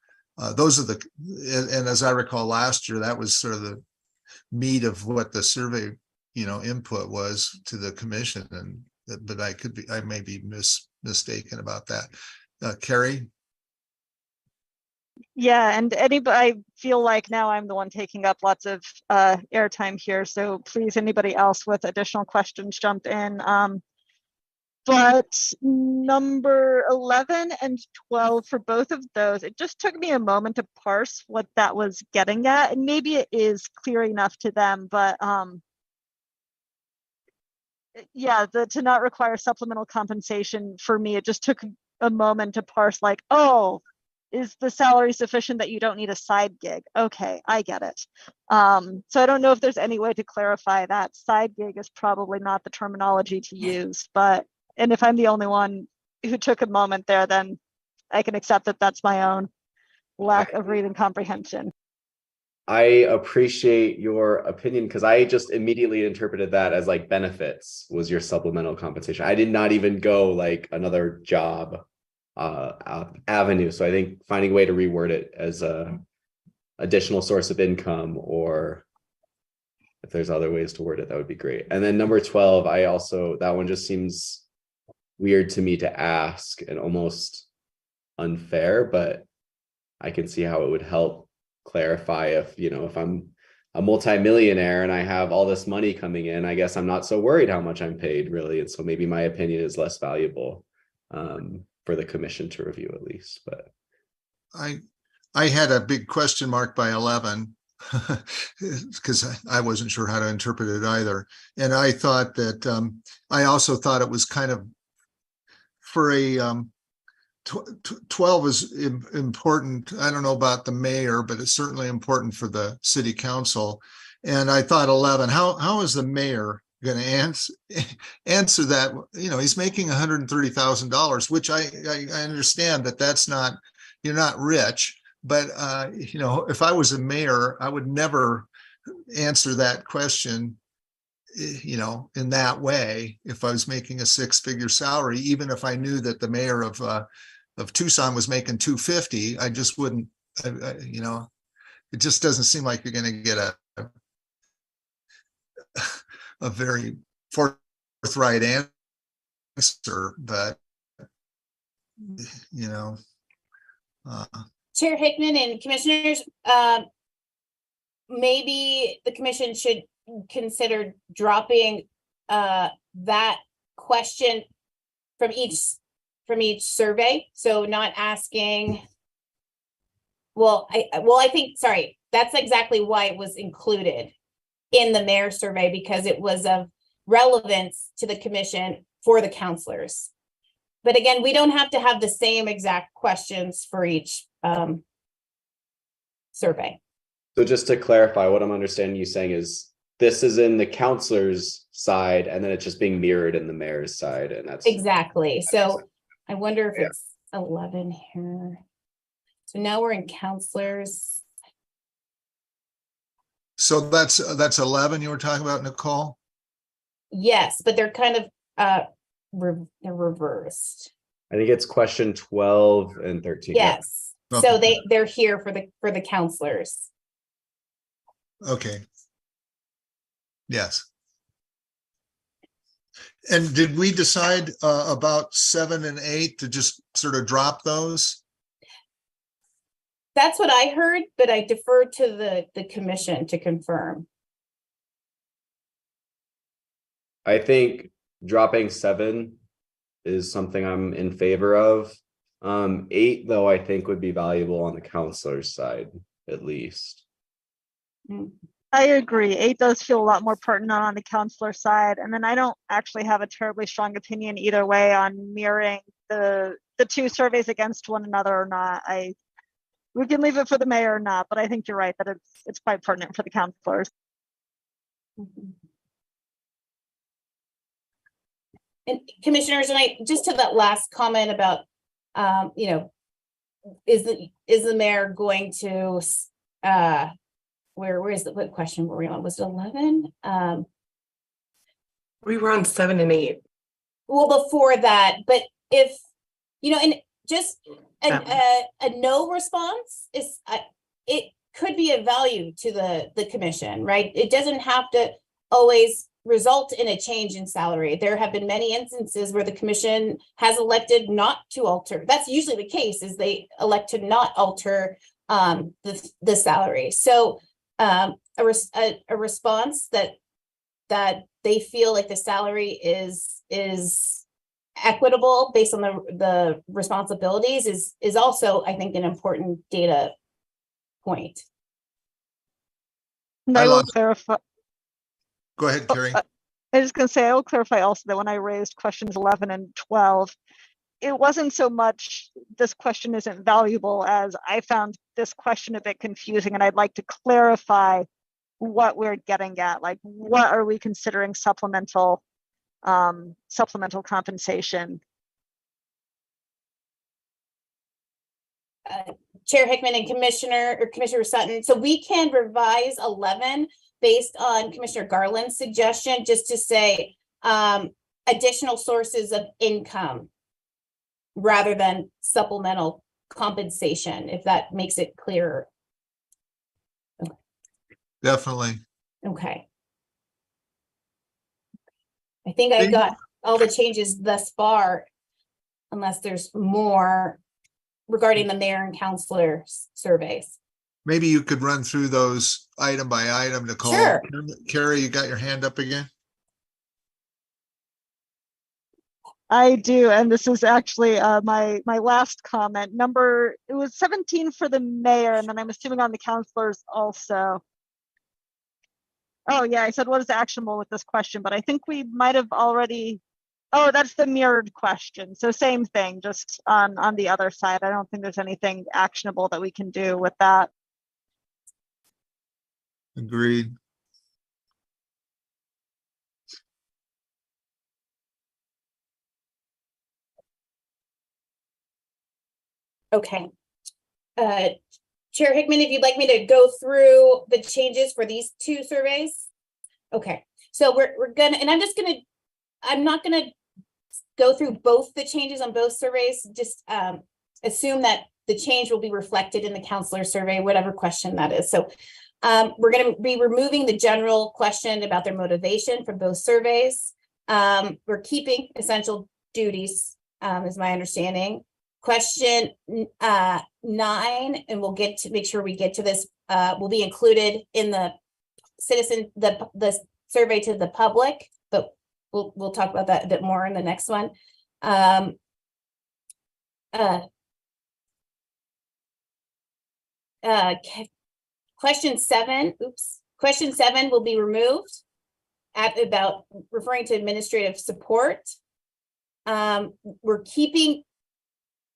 Those are and as I recall last year, that was sort of the meat of what the survey, input was to the commission. But I may be mistaken about that. Carrie? Yeah, and anybody, I feel like now I'm the one taking up lots of airtime here, so please, anybody else with additional questions, jump in. But number 11 and 12, for both of those, it just took me a moment to parse what that was getting at, and maybe it is clear enough to them, but yeah, the to not require supplemental compensation, for me, it just took a moment to parse, like, oh, is the salary sufficient that you don't need a side gig? Okay, I get it. So I don't know if there's any way to clarify that. Side gig is probably not the terminology to use, but, and if I'm the only one who took a moment there, then I can accept that that's my own lack of reading comprehension. I appreciate your opinion because I just immediately interpreted that as like benefits was your supplemental compensation. I did not even go like another job avenue. So I think finding a way to reword it as a additional source of income, or if there's other ways to word it, that would be great. And then number 12, I also, that one just seems weird to me to ask and almost unfair, but I can see how it would help clarify if, you know, if I'm a multimillionaire and I have all this money coming in, I guess I'm not so worried how much I'm paid, really. And so maybe my opinion is less valuable for the commission to review, at least. But I had a big question mark by 11 because I wasn't sure how to interpret it either. And I thought that I also thought it was kind of for a 12 is important. I don't know about the mayor, but it's certainly important for the city council. And I thought 11, how is the mayor going to answer that? You know, he's making $130,000, which I understand that that's not, you're not rich, but you know, if I was a mayor, I would never answer that question, you know, in that way. If I was making a six-figure salary, even if I knew that the mayor of Tucson was making 250, I just wouldn't, you know, it just doesn't seem like you're going to get a very forthright answer, but you know. Chair Hickman and commissioners, maybe the commission should consider dropping that question from each survey. So not asking, I think, sorry, that's exactly why it was included in the mayor survey, because it was of relevance to the commission for the counselors. But again, we don't have to have the same exact questions for each survey. so just to clarify, what I'm understanding you saying is this is in the counselor's side and then it's just being mirrored in the mayor's side. And that's Exactly. So I wonder if it's 11 here. So now we're in counselors. So that's 11 you were talking about, Nicole? Yes, but they're kind of they're reversed. I think it's question 12 and 13. Yes. Okay. So they're here for the counselors. Okay. Yes. And did we decide about 7 and 8 to just sort of drop those? That's what I heard, but I defer to the commission to confirm. I think dropping 7 is something I'm in favor of. 8, though, I think would be valuable on the counselor's side, at least. I agree. 8 does feel a lot more pertinent on the counselor side. And then I don't actually have a terribly strong opinion either way on mirroring the two surveys against one another or not. We can leave it for the mayor or not, but I think you're right that it's quite pertinent for the counselors. And commissioners, and I just to that last comment about, you know, is the mayor going to, where is what question were we on? Was it 11? We were on 7 and 8. Well, before that, but if, you know, and just a no response is, it could be of value to the commission, right? It doesn't have to always result in a change in salary. There have been many instances where the commission has elected not to alter. That's usually the case, is they elect to not alter the salary. So a response that they feel like the salary is equitable based on the responsibilities is also, I think, an important data point. And I I will lost- clarify. Go ahead, Carrie. I was going to say, I will clarify also that when I raised questions 11 and 12, it wasn't so much this question isn't valuable as I found this question a bit confusing, and I'd like to clarify what we're getting at. Like, what are we considering supplemental compensation? Chair Hickman and Commissioner Sutton. So we can revise 11 based on Commissioner Garland's suggestion, just to say additional sources of income rather than supplemental compensation, if that makes it clearer. Definitely. Okay. I think I got all the changes thus far, unless there's more regarding the mayor and councilor surveys. Maybe you could run through those item by item, Nicole. Sure. Carrie, you got your hand up again? I do, and this is actually my last comment. It was 17 for the mayor, and then I'm assuming on the councilors also. Oh yeah, I said what is actionable with this question, but I think we might have already. Oh, that's the mirrored question. So same thing, just on the other side. I don't think there's anything actionable that we can do with that. Agreed. Okay. Chair Hickman, if you'd like me to go through the changes for these two surveys. Okay, so we're gonna, and I'm not gonna go through both the changes on both surveys, just assume that the change will be reflected in the counselor survey, whatever question that is. So we're going to be removing the general question about their motivation from both surveys. We're keeping essential duties, is my understanding. Question 9, and we'll make sure we get to this, will be included in the the survey to the public, but we'll talk about that a bit more in the next one. Question 7 will be removed about referring to administrative support. We're keeping,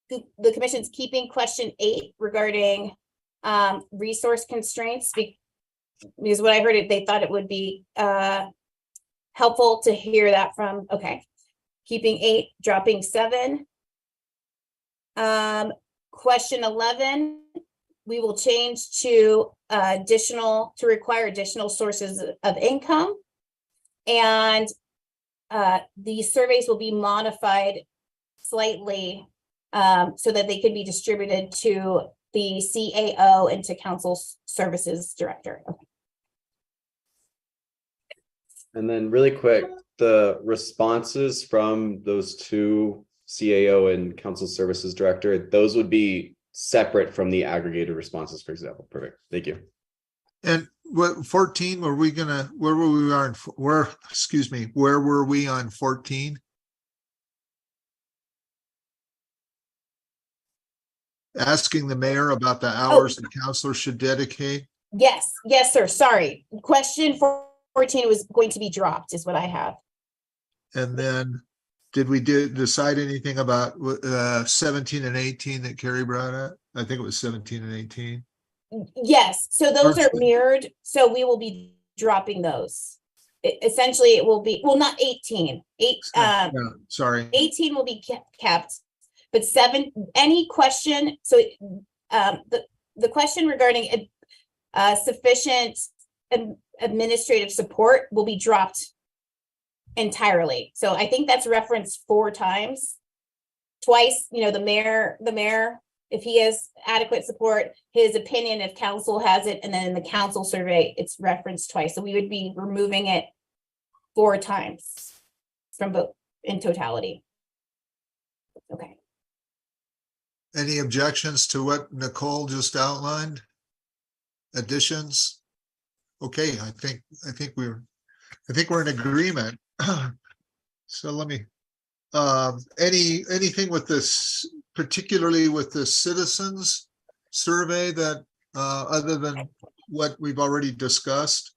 the commission's keeping question 8 regarding resource constraints, because what I heard, they thought it would be helpful to hear that from. Okay, keeping 8, dropping 7. Question 11, we will change to require additional sources of income, and the surveys will be modified slightly so that they can be distributed to the CAO and to council services director. Okay. And then really quick, the responses from those two, CAO and council services director, those would be separate from the aggregated responses, for example. Perfect. Thank you. And what 14, where were we on, where were we on 14? Asking the mayor about the hours the counselor should dedicate? Yes, sir. Sorry. Question 14 was going to be dropped, is what I have. And then did we decide anything about 17 and 18 that Carrie brought up? I think it was 17 and 18. Yes, so those are mirrored, so we will be dropping those. Essentially, it will be, well, not 18. No, sorry. 18 will be kept, but 7, any question, so the question regarding sufficient administrative support will be dropped entirely. So I think that's referenced 4 times. Twice, the mayor, if he has adequate support, his opinion if council has it, and then in the council survey, it's referenced twice. So we would be removing it 4 times from both in totality. Okay. Any objections to what Nicole just outlined? Additions? Okay, I think we're in agreement. So let me, anything with this, particularly with the citizens survey that, other than what we've already discussed?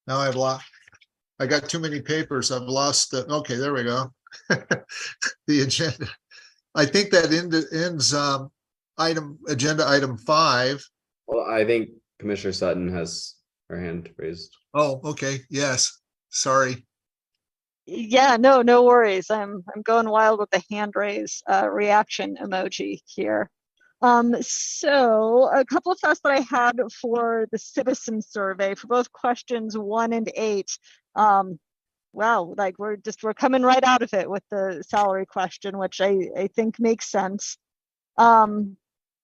Now I got too many papers. I've lost the, okay, there we go. The agenda. I think that ends agenda item 5. Well, I think Commissioner Sutton has her hand raised. Oh, okay, yes, sorry. Yeah, no worries. I'm going wild with the hand raise reaction emoji here. So a couple of thoughts that I had for the citizen survey for both questions 1 and 8. Wow, like we're coming right out of it with the salary question, which I think makes sense. And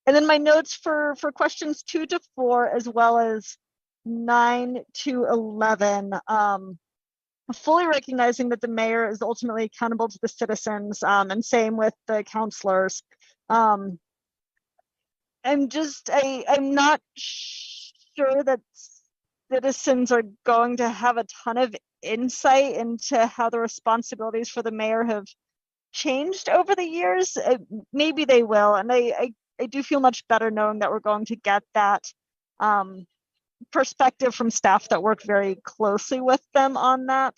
then my notes for questions 2 to 4, as well as 9 to 11. Fully recognizing that the mayor is ultimately accountable to the citizens, and same with the counselors. I'm not sure that citizens are going to have a ton of insight into how the responsibilities for the mayor have changed over the years. Maybe they will, and I do feel much better knowing that we're going to get that perspective from staff that work very closely with them on that.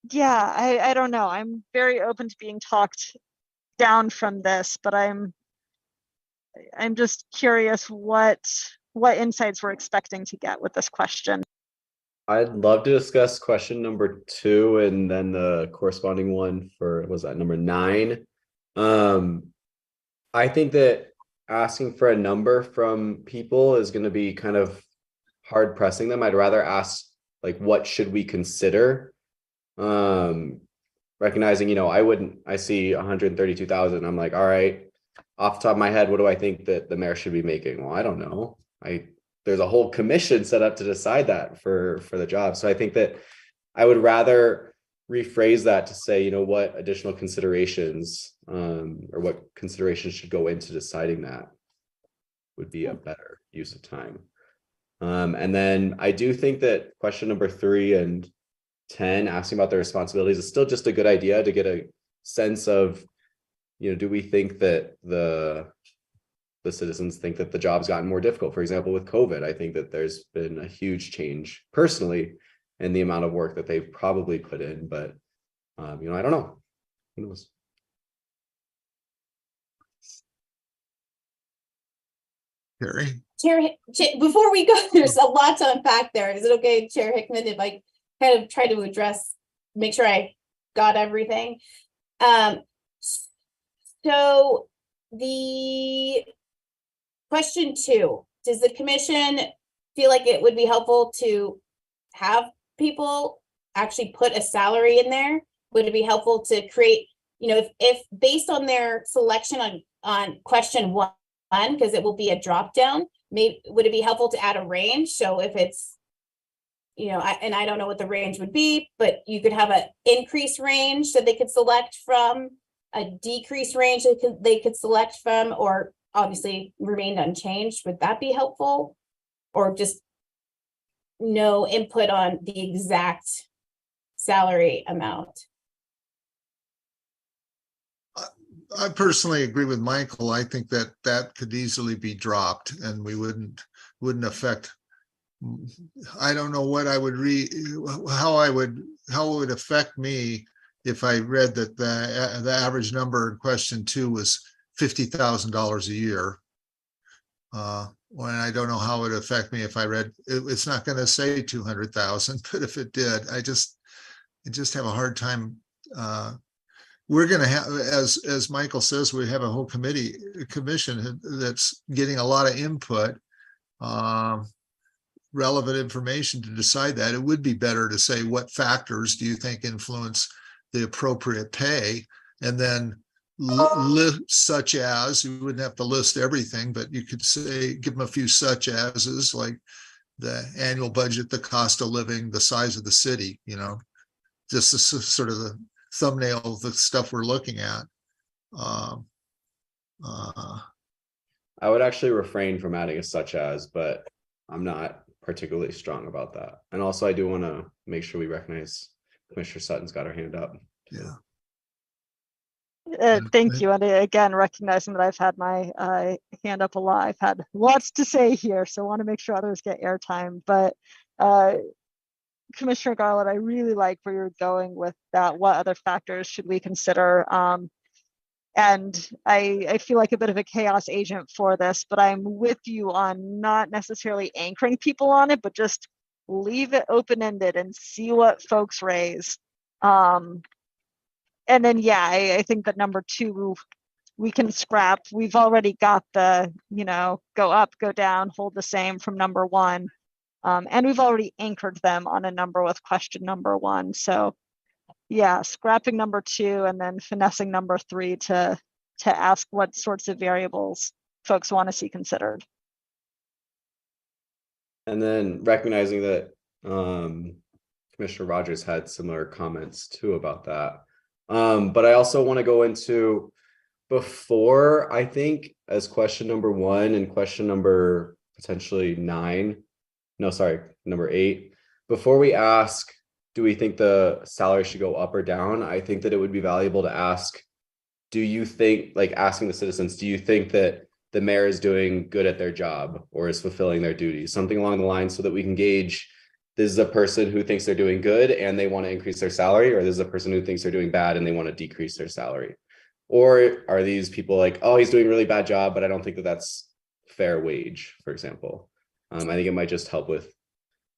Yeah, I don't know. I'm very open to being talked down from this, but I'm just curious what insights we're expecting to get with this question. I'd love to discuss question number 2 and then the corresponding one for, was that number 9? I think that asking for a number from people is going to be kind of hard pressing them. I'd rather ask, like, what should we consider? Recognizing, I see 132,000. I'm like, all right, off the top of my head, what do I think that the mayor should be making? Well, I don't know. There's a whole commission set up to decide that for the job. So I think that I would rather rephrase that to say, what additional considerations, or what considerations should go into deciding that would be a better use of time. And then I do think that question number 3 and 10, asking about their responsibilities, is still just a good idea to get a sense of, do we think that the citizens think that the job's gotten more difficult? For example, with COVID, I think that there's been a huge change personally in the amount of work that they've probably put in, but I don't know. Who knows? Terry? Before we go, there's a lot to unpack there. Is it okay, Chair Hickman, if I kind of try to make sure I got everything? So the question 2, does the commission feel like it would be helpful to have people actually put a salary in there? Would it be helpful to create, if based on their selection on question 1, because it will be a drop down, would it be helpful to add a range? So if it's, I don't know what the range would be, but you could have an increase range that they could select from, a decrease range that they could select from, or obviously remained unchanged. Would that be helpful? Or just no input on the exact salary amount? I personally agree with Michael. I think that could easily be dropped and we wouldn't affect. I don't know what I would how it would affect me if I read that the average number in question 2 was $50,000 a year. When I don't know how it would affect me if I read, it's not going to say 200,000, but if it did, I just have a hard time. We're going to have, as Michael says, we have a whole commission that's getting a lot of input, relevant information to decide that. It would be better to say, what factors do you think influence the appropriate pay? And then list such as, you wouldn't have to list everything, but you could say, give them a few such as's, like the annual budget, the cost of living, the size of the city, just sort of the thumbnail of the stuff we're looking at. I would actually refrain from adding a such as, but I'm not particularly strong about that. And also I do want to make sure we recognize Commissioner Sutton's got her hand up. Yeah. Thank you. And again, recognizing that I've had my hand up a lot, I've had lots to say here, so I want to make sure others get airtime. But Commissioner Garland, I really like where you're going with that. What other factors should we consider? And I feel like a bit of a chaos agent for this, but I'm with you on not necessarily anchoring people on it, but just leave it open-ended and see what folks raise. And then, yeah, I think that number 2, we can scrap. We've already got the, go up, go down, hold the same from number 1. And we've already anchored them on a number with question number 1. So yeah, scrapping number 2 and then finessing number 3 to ask what sorts of variables folks want to see considered. And then recognizing that Commissioner Rogers had similar comments too about that. But I also want to go into before, I think, as question number 1 and question number potentially number 8, before we ask, do we think the salary should go up or down? I think that it would be valuable to ask, do you think, like asking the citizens, do you think that the mayor is doing good at their job or is fulfilling their duties? Something along the line so that we can gauge, this is a person who thinks they're doing good and they want to increase their salary, or this is a person who thinks they're doing bad and they want to decrease their salary. Or are these people like, oh, he's doing a really bad job, but I don't think that that's fair wage, for example. I think it might just help with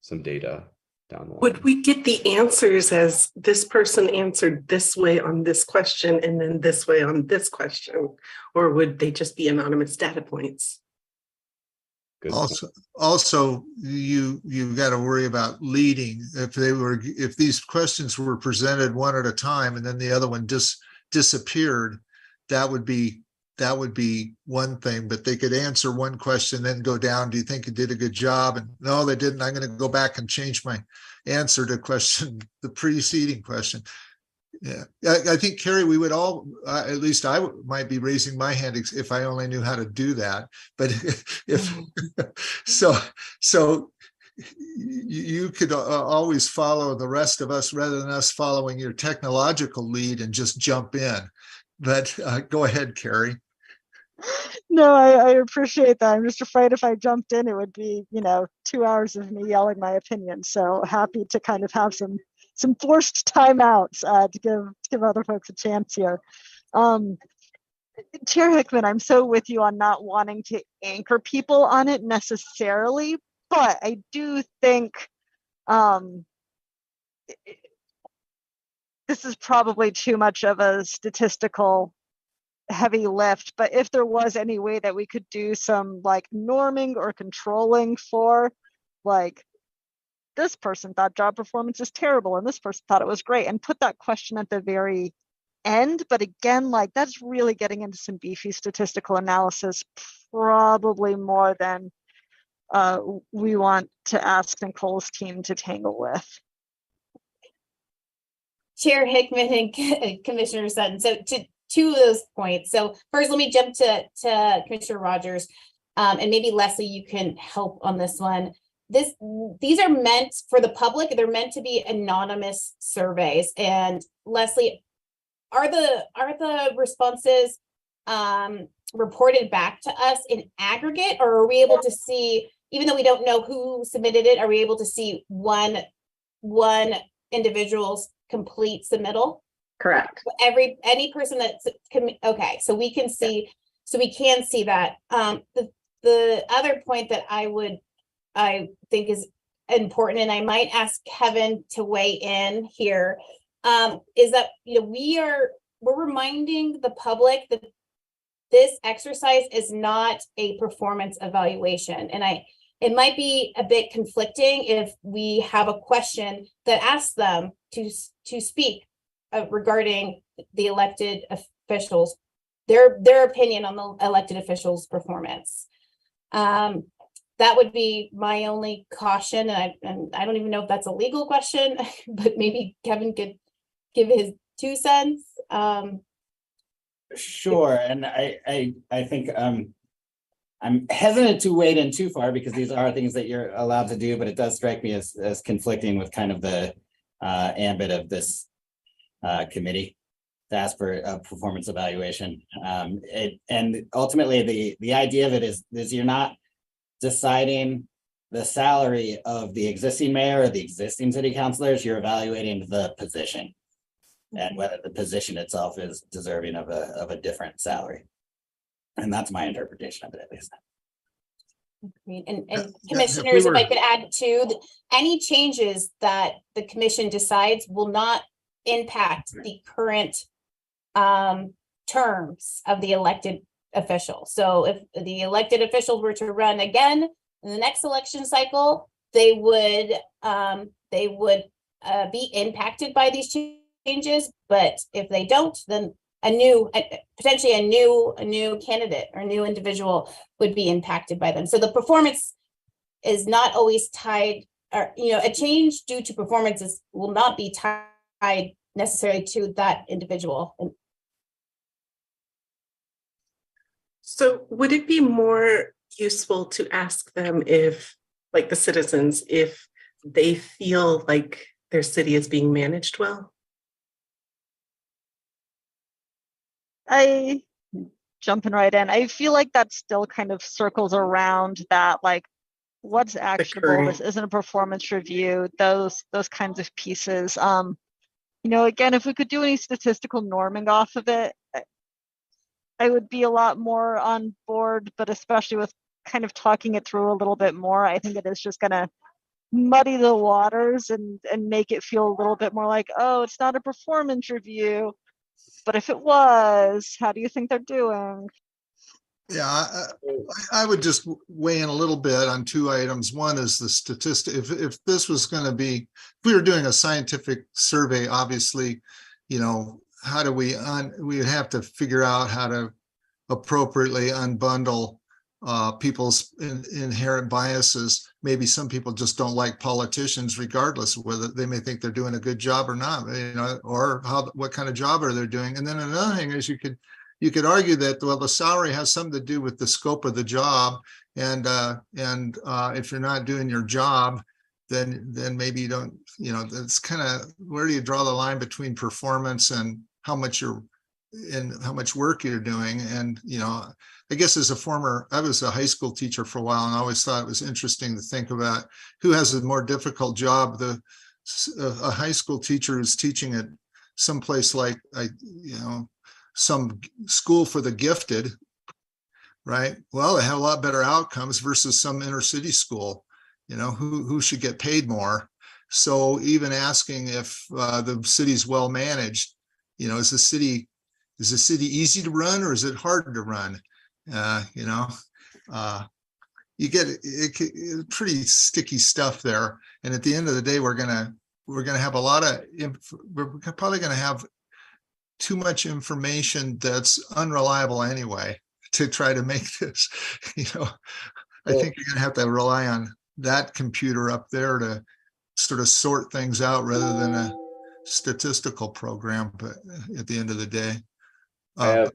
some data down the line. Would we get the answers as this person answered this way on this question and then this way on this question? Or would they just be anonymous data points? Good. Also, you've got to worry about leading. If these questions were presented one at a time and then the other one disappeared, that would be one thing. But they could answer one question, then go down. Do you think you did a good job? And no, they didn't. I'm going to go back and change my answer to the preceding question. Yeah, I think, Carrie, we would all, at least I might be raising my hand if I only knew how to do that. But if so you could always follow the rest of us rather than us following your technological lead and just jump in. But go ahead, Carrie. No, I appreciate that. I'm just afraid if I jumped in, it would be, 2 hours of me yelling my opinion. So happy to kind of have some forced timeouts to give other folks a chance here. Chair Hickman, I'm so with you on not wanting to anchor people on it necessarily, but I do think this is probably too much of a statistical heavy lift, but if there was any way that we could do some like norming or controlling for like, this person thought job performance is terrible and this person thought it was great, and put that question at the very end. But again, like that's really getting into some beefy statistical analysis, probably more than we want to ask Nicole's team to tangle with. Chair Hickman and Commissioner Sutton. So to two of those points. So first, let me jump to Commissioner Rogers, and maybe Leslie, you can help on this one. These are meant for the public. They're meant to be anonymous surveys. And Leslie, are the responses reported back to us in aggregate, or are we able to see, even though we don't know who submitted it, are we able to see one individual's complete submittal? Correct. Any person that's okay, so we can see, that. The other point that I think is important, and I might ask Kevin to weigh in here, is that we're reminding the public that this exercise is not a performance evaluation, and it might be a bit conflicting if we have a question that asks them to speak regarding the elected officials, their opinion on the elected officials' performance. that would be my only caution, and I don't even know if that's a legal question, but maybe Kevin could give his 2 cents. Sure, and I think I'm hesitant to wade in too far because these are things that you're allowed to do, but it does strike me as conflicting with kind of the ambit of this committee to ask for a performance evaluation. And ultimately, the idea of it is you're not deciding the salary of the existing mayor or the existing city councilors, you're evaluating the position and whether the position itself is deserving of a different salary. And that's my interpretation of it, at least. And Yeah, commissioners, if I were- could add too, any changes that the commission decides will not impact the current terms of the elected official. So if the elected officials were to run again in the next election cycle, they would be impacted by these changes. But if they don't, then potentially a new candidate or new individual would be impacted by them. So the performance is not always tied, or a change due to performances will not be tied necessarily to that individual. So would it be more useful to ask them if, like the citizens, if they feel like their city is being managed well? Jumping right in, I feel like that still kind of circles around that, like, what's actionable, this current- isn't a performance review, those kinds of pieces. Again, if we could do any statistical norming off of it, I would be a lot more on board, but especially with kind of talking it through a little bit more, I think it is just gonna muddy the waters and make it feel a little bit more like, oh, it's not a performance review. But if it was, how do you think they're doing? Yeah, I would just weigh in a little bit on 2 items. One is the statistic. If this was going to be, if we were doing a scientific survey, obviously, how do we would have to figure out how to appropriately unbundle people's inherent biases. Maybe some people just don't like politicians, regardless of whether they may think they're doing a good job or not, or what kind of job are they doing. And then another thing is you could argue that, well, the salary has something to do with the scope of the job, and if you're not doing your job, then maybe you don't. That's kind of, where do you draw the line between performance and how much work you're doing? And I guess I was a high school teacher for a while, and I always thought it was interesting to think about who has a more difficult job. A high school teacher who's teaching at someplace like some school for the gifted, right? Well, they have a lot better outcomes versus some inner city school, who should get paid more. So even asking if the city's well managed, is the city easy to run, or is it hard to run? You get pretty sticky stuff there. And at the end of the day, we're gonna have we're probably gonna have too much information that's unreliable anyway to try to make this. I think you're gonna have to rely on that computer up there to sort of sort things out rather than a statistical program. But at the end of the day, I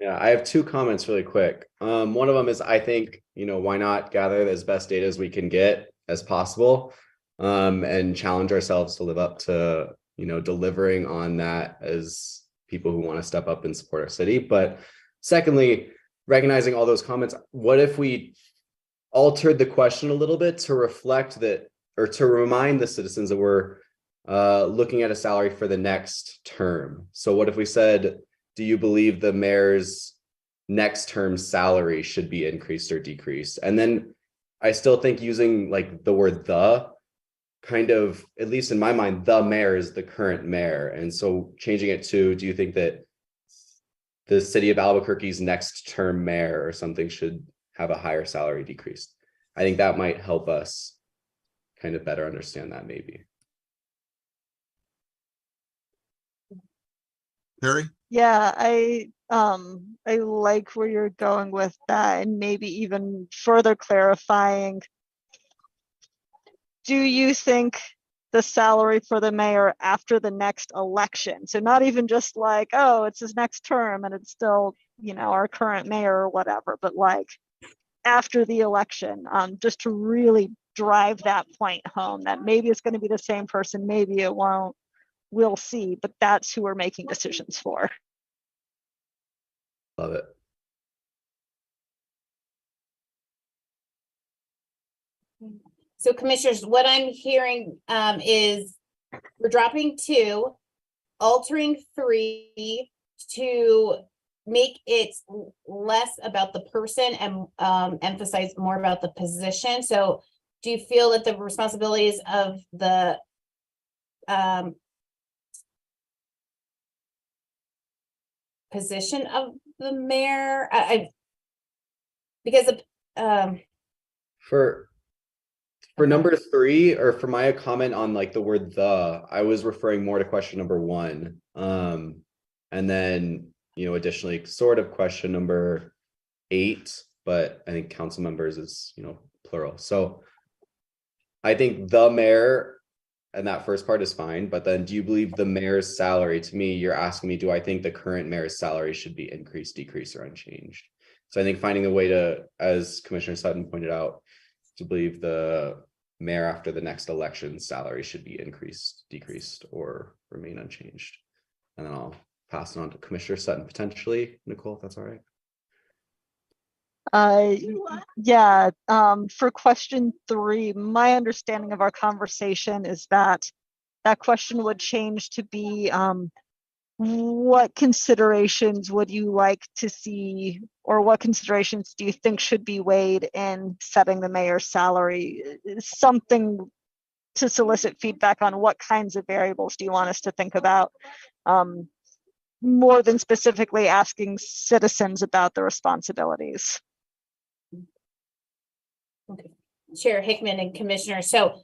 have 2 comments really quick. One of them is, I think, why not gather as best data as we can get as possible, and challenge ourselves to live up to, delivering on that as people who want to step up and support our city. But secondly, recognizing all those comments, what if we altered the question a little bit to reflect that, or to remind the citizens that we're looking at a salary for the next term? So what if we said, do you believe the mayor's next term salary should be increased or decreased? And then I still think using like the word "the," kind of, at least in my mind, the mayor is the current mayor. And so changing it to, do you think that the city of Albuquerque's next term mayor or something should have a higher salary decrease? I think that might help us kind of better understand that, maybe. Harry? Yeah, I like where you're going with that, and maybe even further clarifying. Do you think the salary for the mayor after the next election? So not even just like, oh, it's his next term and it's still, our current mayor or whatever, but like after the election, just to really drive that point home that maybe it's going to be the same person, maybe it won't. We'll see, but that's who we're making decisions for. Love it. So commissioners, what I'm hearing is we're dropping 2, altering 3 to make it less about the person and emphasize more about the position. So do you feel that the responsibilities of the position of the mayor, because of For number 3, or for my comment on like the word "the," I was referring more to question number 1. And then, additionally, sort of question number 8, but I think council members is, plural. So I think the mayor and that first part is fine, but then do you believe the mayor's salary, to me, you're asking me, do I think the current mayor's salary should be increased, decreased, or unchanged? So I think finding a way to, as Commissioner Sutton pointed out, to believe the mayor after the next election salary should be increased, decreased, or remain unchanged. And then I'll pass it on to Commissioner Sutton potentially. Nicole, if that's all right. Yeah, for question 3, my understanding of our conversation is that question would change to be, what considerations would you like to see, or what considerations do you think should be weighed in setting the mayor's salary? Something to solicit feedback on what kinds of variables do you want us to think about, more than specifically asking citizens about the responsibilities. Okay. Chair Hickman and Commissioner. So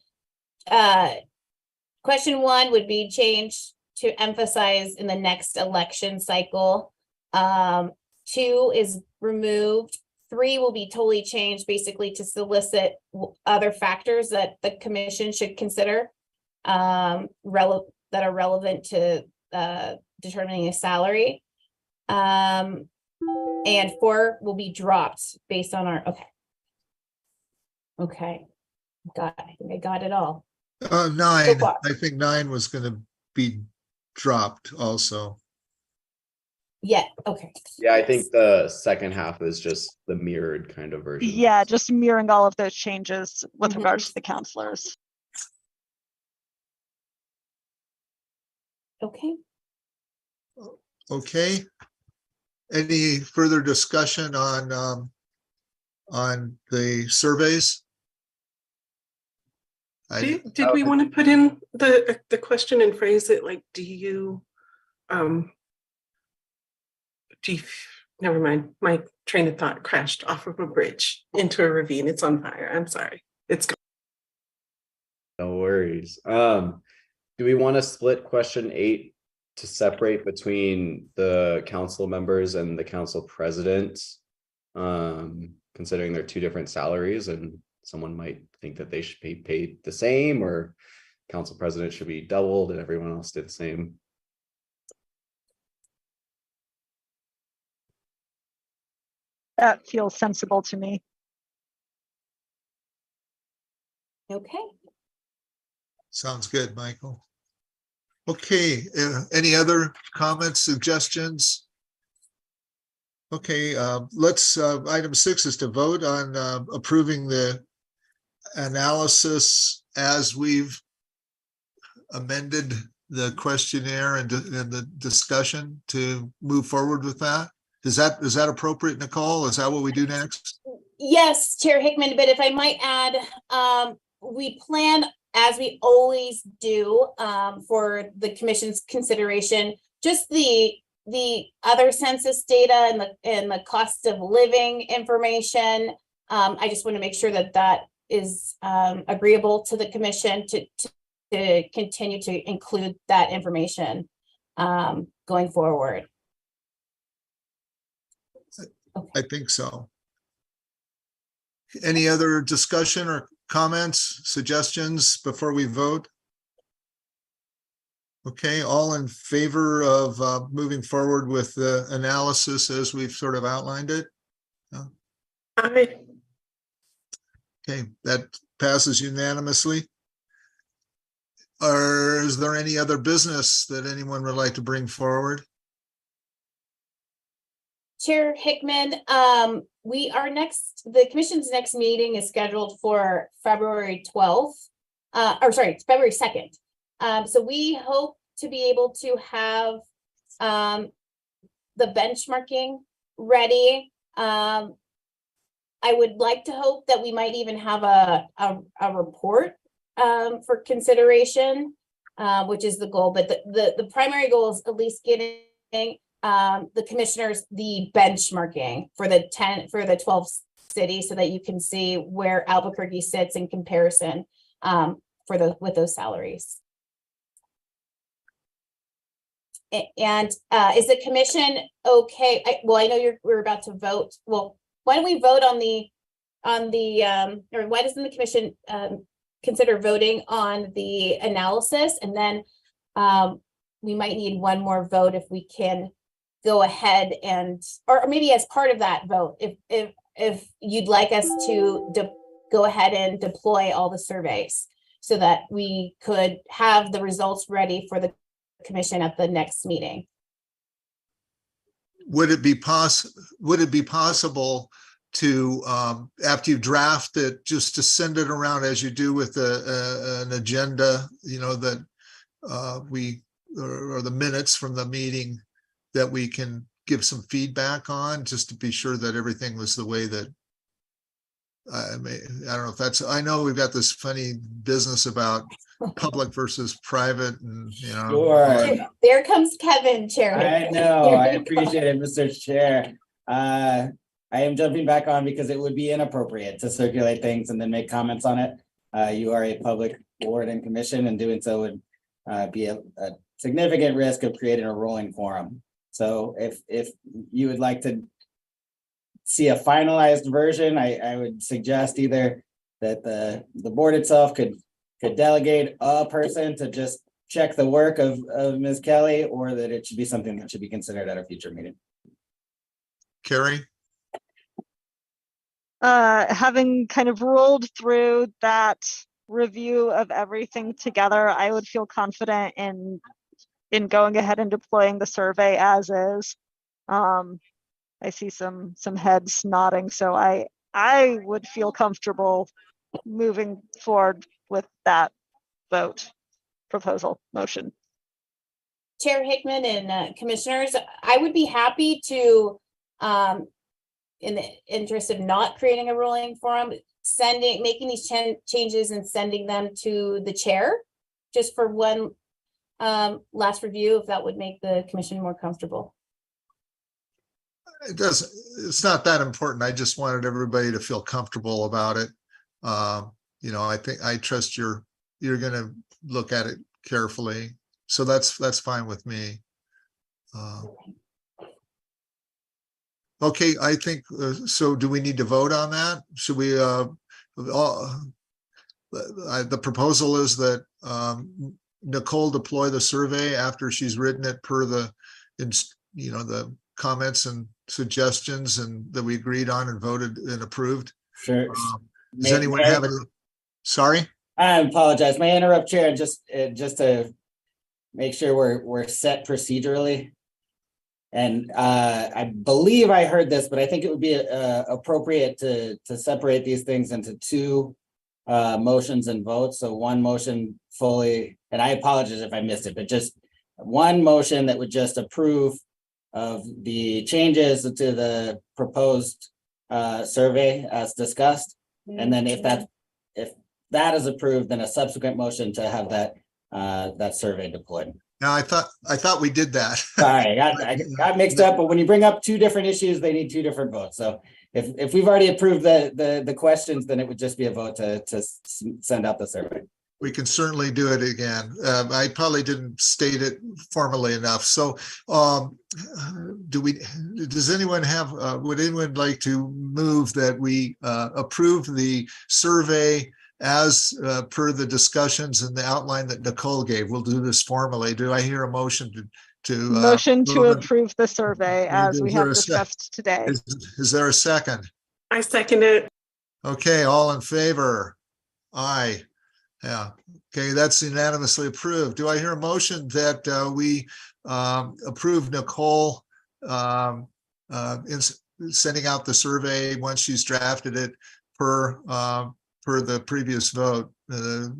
question 1 would be changed to emphasize in the next election cycle. 2 is removed. 3 will be totally changed, basically to solicit other factors that the commission should consider that are relevant to determining a salary. And 4 will be dropped based on our, okay. I think I got it all. 9, far. I think 9 was going to be dropped also. Yeah, okay. Yeah, I think the second half is just the mirrored kind of version. Yeah, just mirroring all of those changes with Mhm. regards to the counselors. Okay. Okay. Any further discussion on the surveys? Did we want to put in the question and phrase it like, do you, never mind, my train of thought crashed off of a bridge into a ravine. It's on fire. I'm sorry. It's gone. No worries. Do we want to split question 8 to separate between the council members and the council president, considering they're 2 different salaries, and someone might think that they should be paid the same, or council president should be doubled and everyone else did the same? That feels sensible to me. Okay. Sounds good, Michael. Okay, any other comments, suggestions? Okay, let's, item 6 is to vote on approving the analysis as we've amended the questionnaire and the discussion to move forward with that. Is that appropriate, Nicole? Is that what we do next? Yes, Chair Hickman, but if I might add, we plan, as we always do, for the commission's consideration, just the other census data and the cost of living information. I just want to make sure that is agreeable to the commission to continue to include that information going forward. I think so. Any other discussion or comments, suggestions before we vote? Okay, all in favor of moving forward with the analysis as we've sort of outlined it? Aye. Okay, that passes unanimously. Or is there any other business that anyone would like to bring forward? Chair Hickman, the commission's next meeting is scheduled for February 12th. It's February 2nd. So we hope to be able to have the benchmarking ready. I would like to hope that we might even have a report for consideration, which is the goal. But the primary goal is at least getting the commissioners the benchmarking for the 12 cities, so that you can see where Albuquerque sits in comparison with those salaries. And is the commission okay? I know we're about to vote. Well, why don't we vote or why doesn't the commission consider voting on the analysis, and then we might need one more vote if we can go ahead or maybe as part of that vote, if you'd like us to go ahead and deploy all the surveys so that we could have the results ready for the commission at the next meeting. Would it be possible to, after you draft it, just to send it around as you do with an agenda, that or the minutes from the meeting, that we can give some feedback on, just to be sure that everything was the way that, I don't know if I know we've got this funny business about public versus private, and Sure. There comes Kevin, Chair. I know, I appreciate it, Mr. Chair. I am jumping back on because it would be inappropriate to circulate things and then make comments on it. You are a public board and commission, and doing so would be a significant risk of creating a rolling quorum. So if you would like to see a finalized version, I would suggest either that the board itself could delegate a person to just check the work of Ms. Kelly, or that it should be something that should be considered at a future meeting. Carrie? Having kind of rolled through that review of everything together, I would feel confident in going ahead and deploying the survey as is. I see some heads nodding, so I would feel comfortable moving forward with that vote proposal motion. Chair Hickman and commissioners, I would be happy to, in the interest of not creating a rolling forum, making these changes and sending them to the chair just for one last review, if that would make the commission more comfortable. It's not that important. I just wanted everybody to feel comfortable about it. I trust you're going to look at it carefully. So that's fine with me. Okay, I think, so do we need to vote on that? Should we, the proposal is that Nicole deploy the survey after she's written it per the comments and suggestions and that we agreed on and voted and approved. Sure. Does anyone have any? Sorry? I apologize. May I interrupt, Chair, just to make sure we're set procedurally? And I believe I heard this, but I think it would be appropriate to separate these things into two motions and votes. So one motion fully, and I apologize if I missed it, but just one motion that would just approve of the changes to the proposed survey as discussed. And then if that is approved, then a subsequent motion to have that survey deployed. Now, I thought we did that. Sorry, I got mixed up, but when you bring up two different issues, they need two different votes. So if we've already approved the questions, then it would just be a vote to send out the survey. We can certainly do it again. I probably didn't state it formally enough. So does anyone have, would anyone like to move that we approve the survey as per the discussions and the outline that Nicole gave? We'll do this formally. Do I hear a motion to Motion to move it? approve the survey as we Is there have a sec- discussed today. Is there a second? I second it. Okay, all in favor? Aye. Yeah, okay, that's unanimously approved. Do I hear a motion that we approve Nicole in sending out the survey once she's drafted it per the previous vote? Is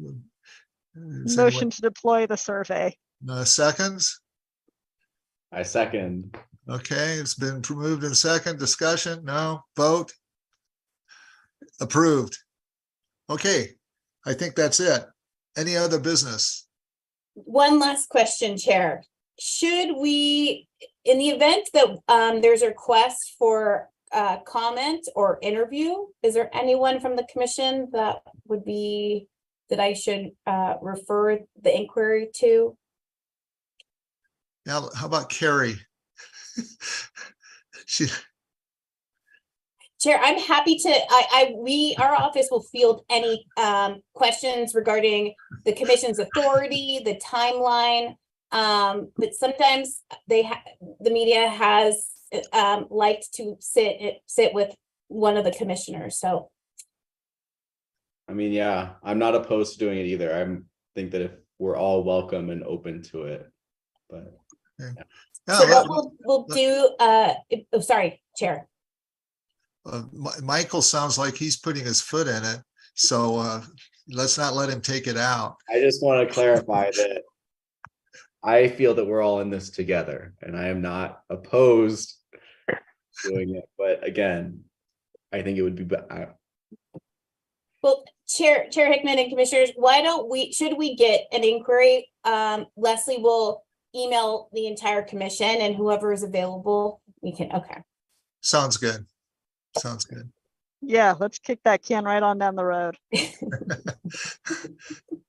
Motion to deploy the survey. anyone- seconds? I second. Okay, it's been moved in second. Discussion? No? Vote? Approved. Okay, I think that's it. Any other business? One last question, Chair. Should we, in the event that there's a request for comment or interview, is there anyone from the commission that would be, that I should refer the inquiry to? Now, how about Carrie? She, Chair, I'm happy to, our office will field any questions regarding the commission's authority, the timeline. But sometimes the media has liked to sit with one of the commissioners, so. I mean, yeah, I'm not opposed to doing it either. Think that if we're all welcome and open to it, but yeah, So let- what we'll do, oh, sorry, Chair. Michael sounds like he's putting his foot in it, so let's not let him take it out. I just want to clarify that I feel that we're all in this together, and I am not opposed to doing it. But again, I think it would be Well, Chair Hickman and Commissioners, should we get an inquiry? Leslie will email the entire commission and whoever is available, we can, okay. Sounds good. Sounds good. Yeah, let's kick that can right on down the road.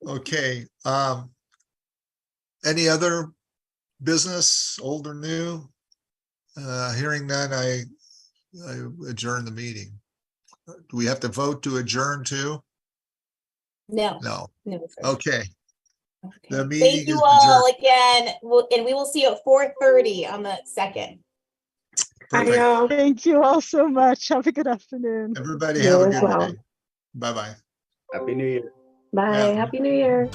Okay, any other business, old or new? Hearing none, I adjourn the meeting. Do we have to vote to adjourn too? No, No. no. sir. Okay, Okay. the meeting Thank you is all again, and we will see you at 4:30 on the 2nd. perfect. Adios. Thank you all so much. Have a good afternoon. Everybody You have a as good well. day. Bye-bye. Happy New Year. Bye. Yeah. Happy New Year.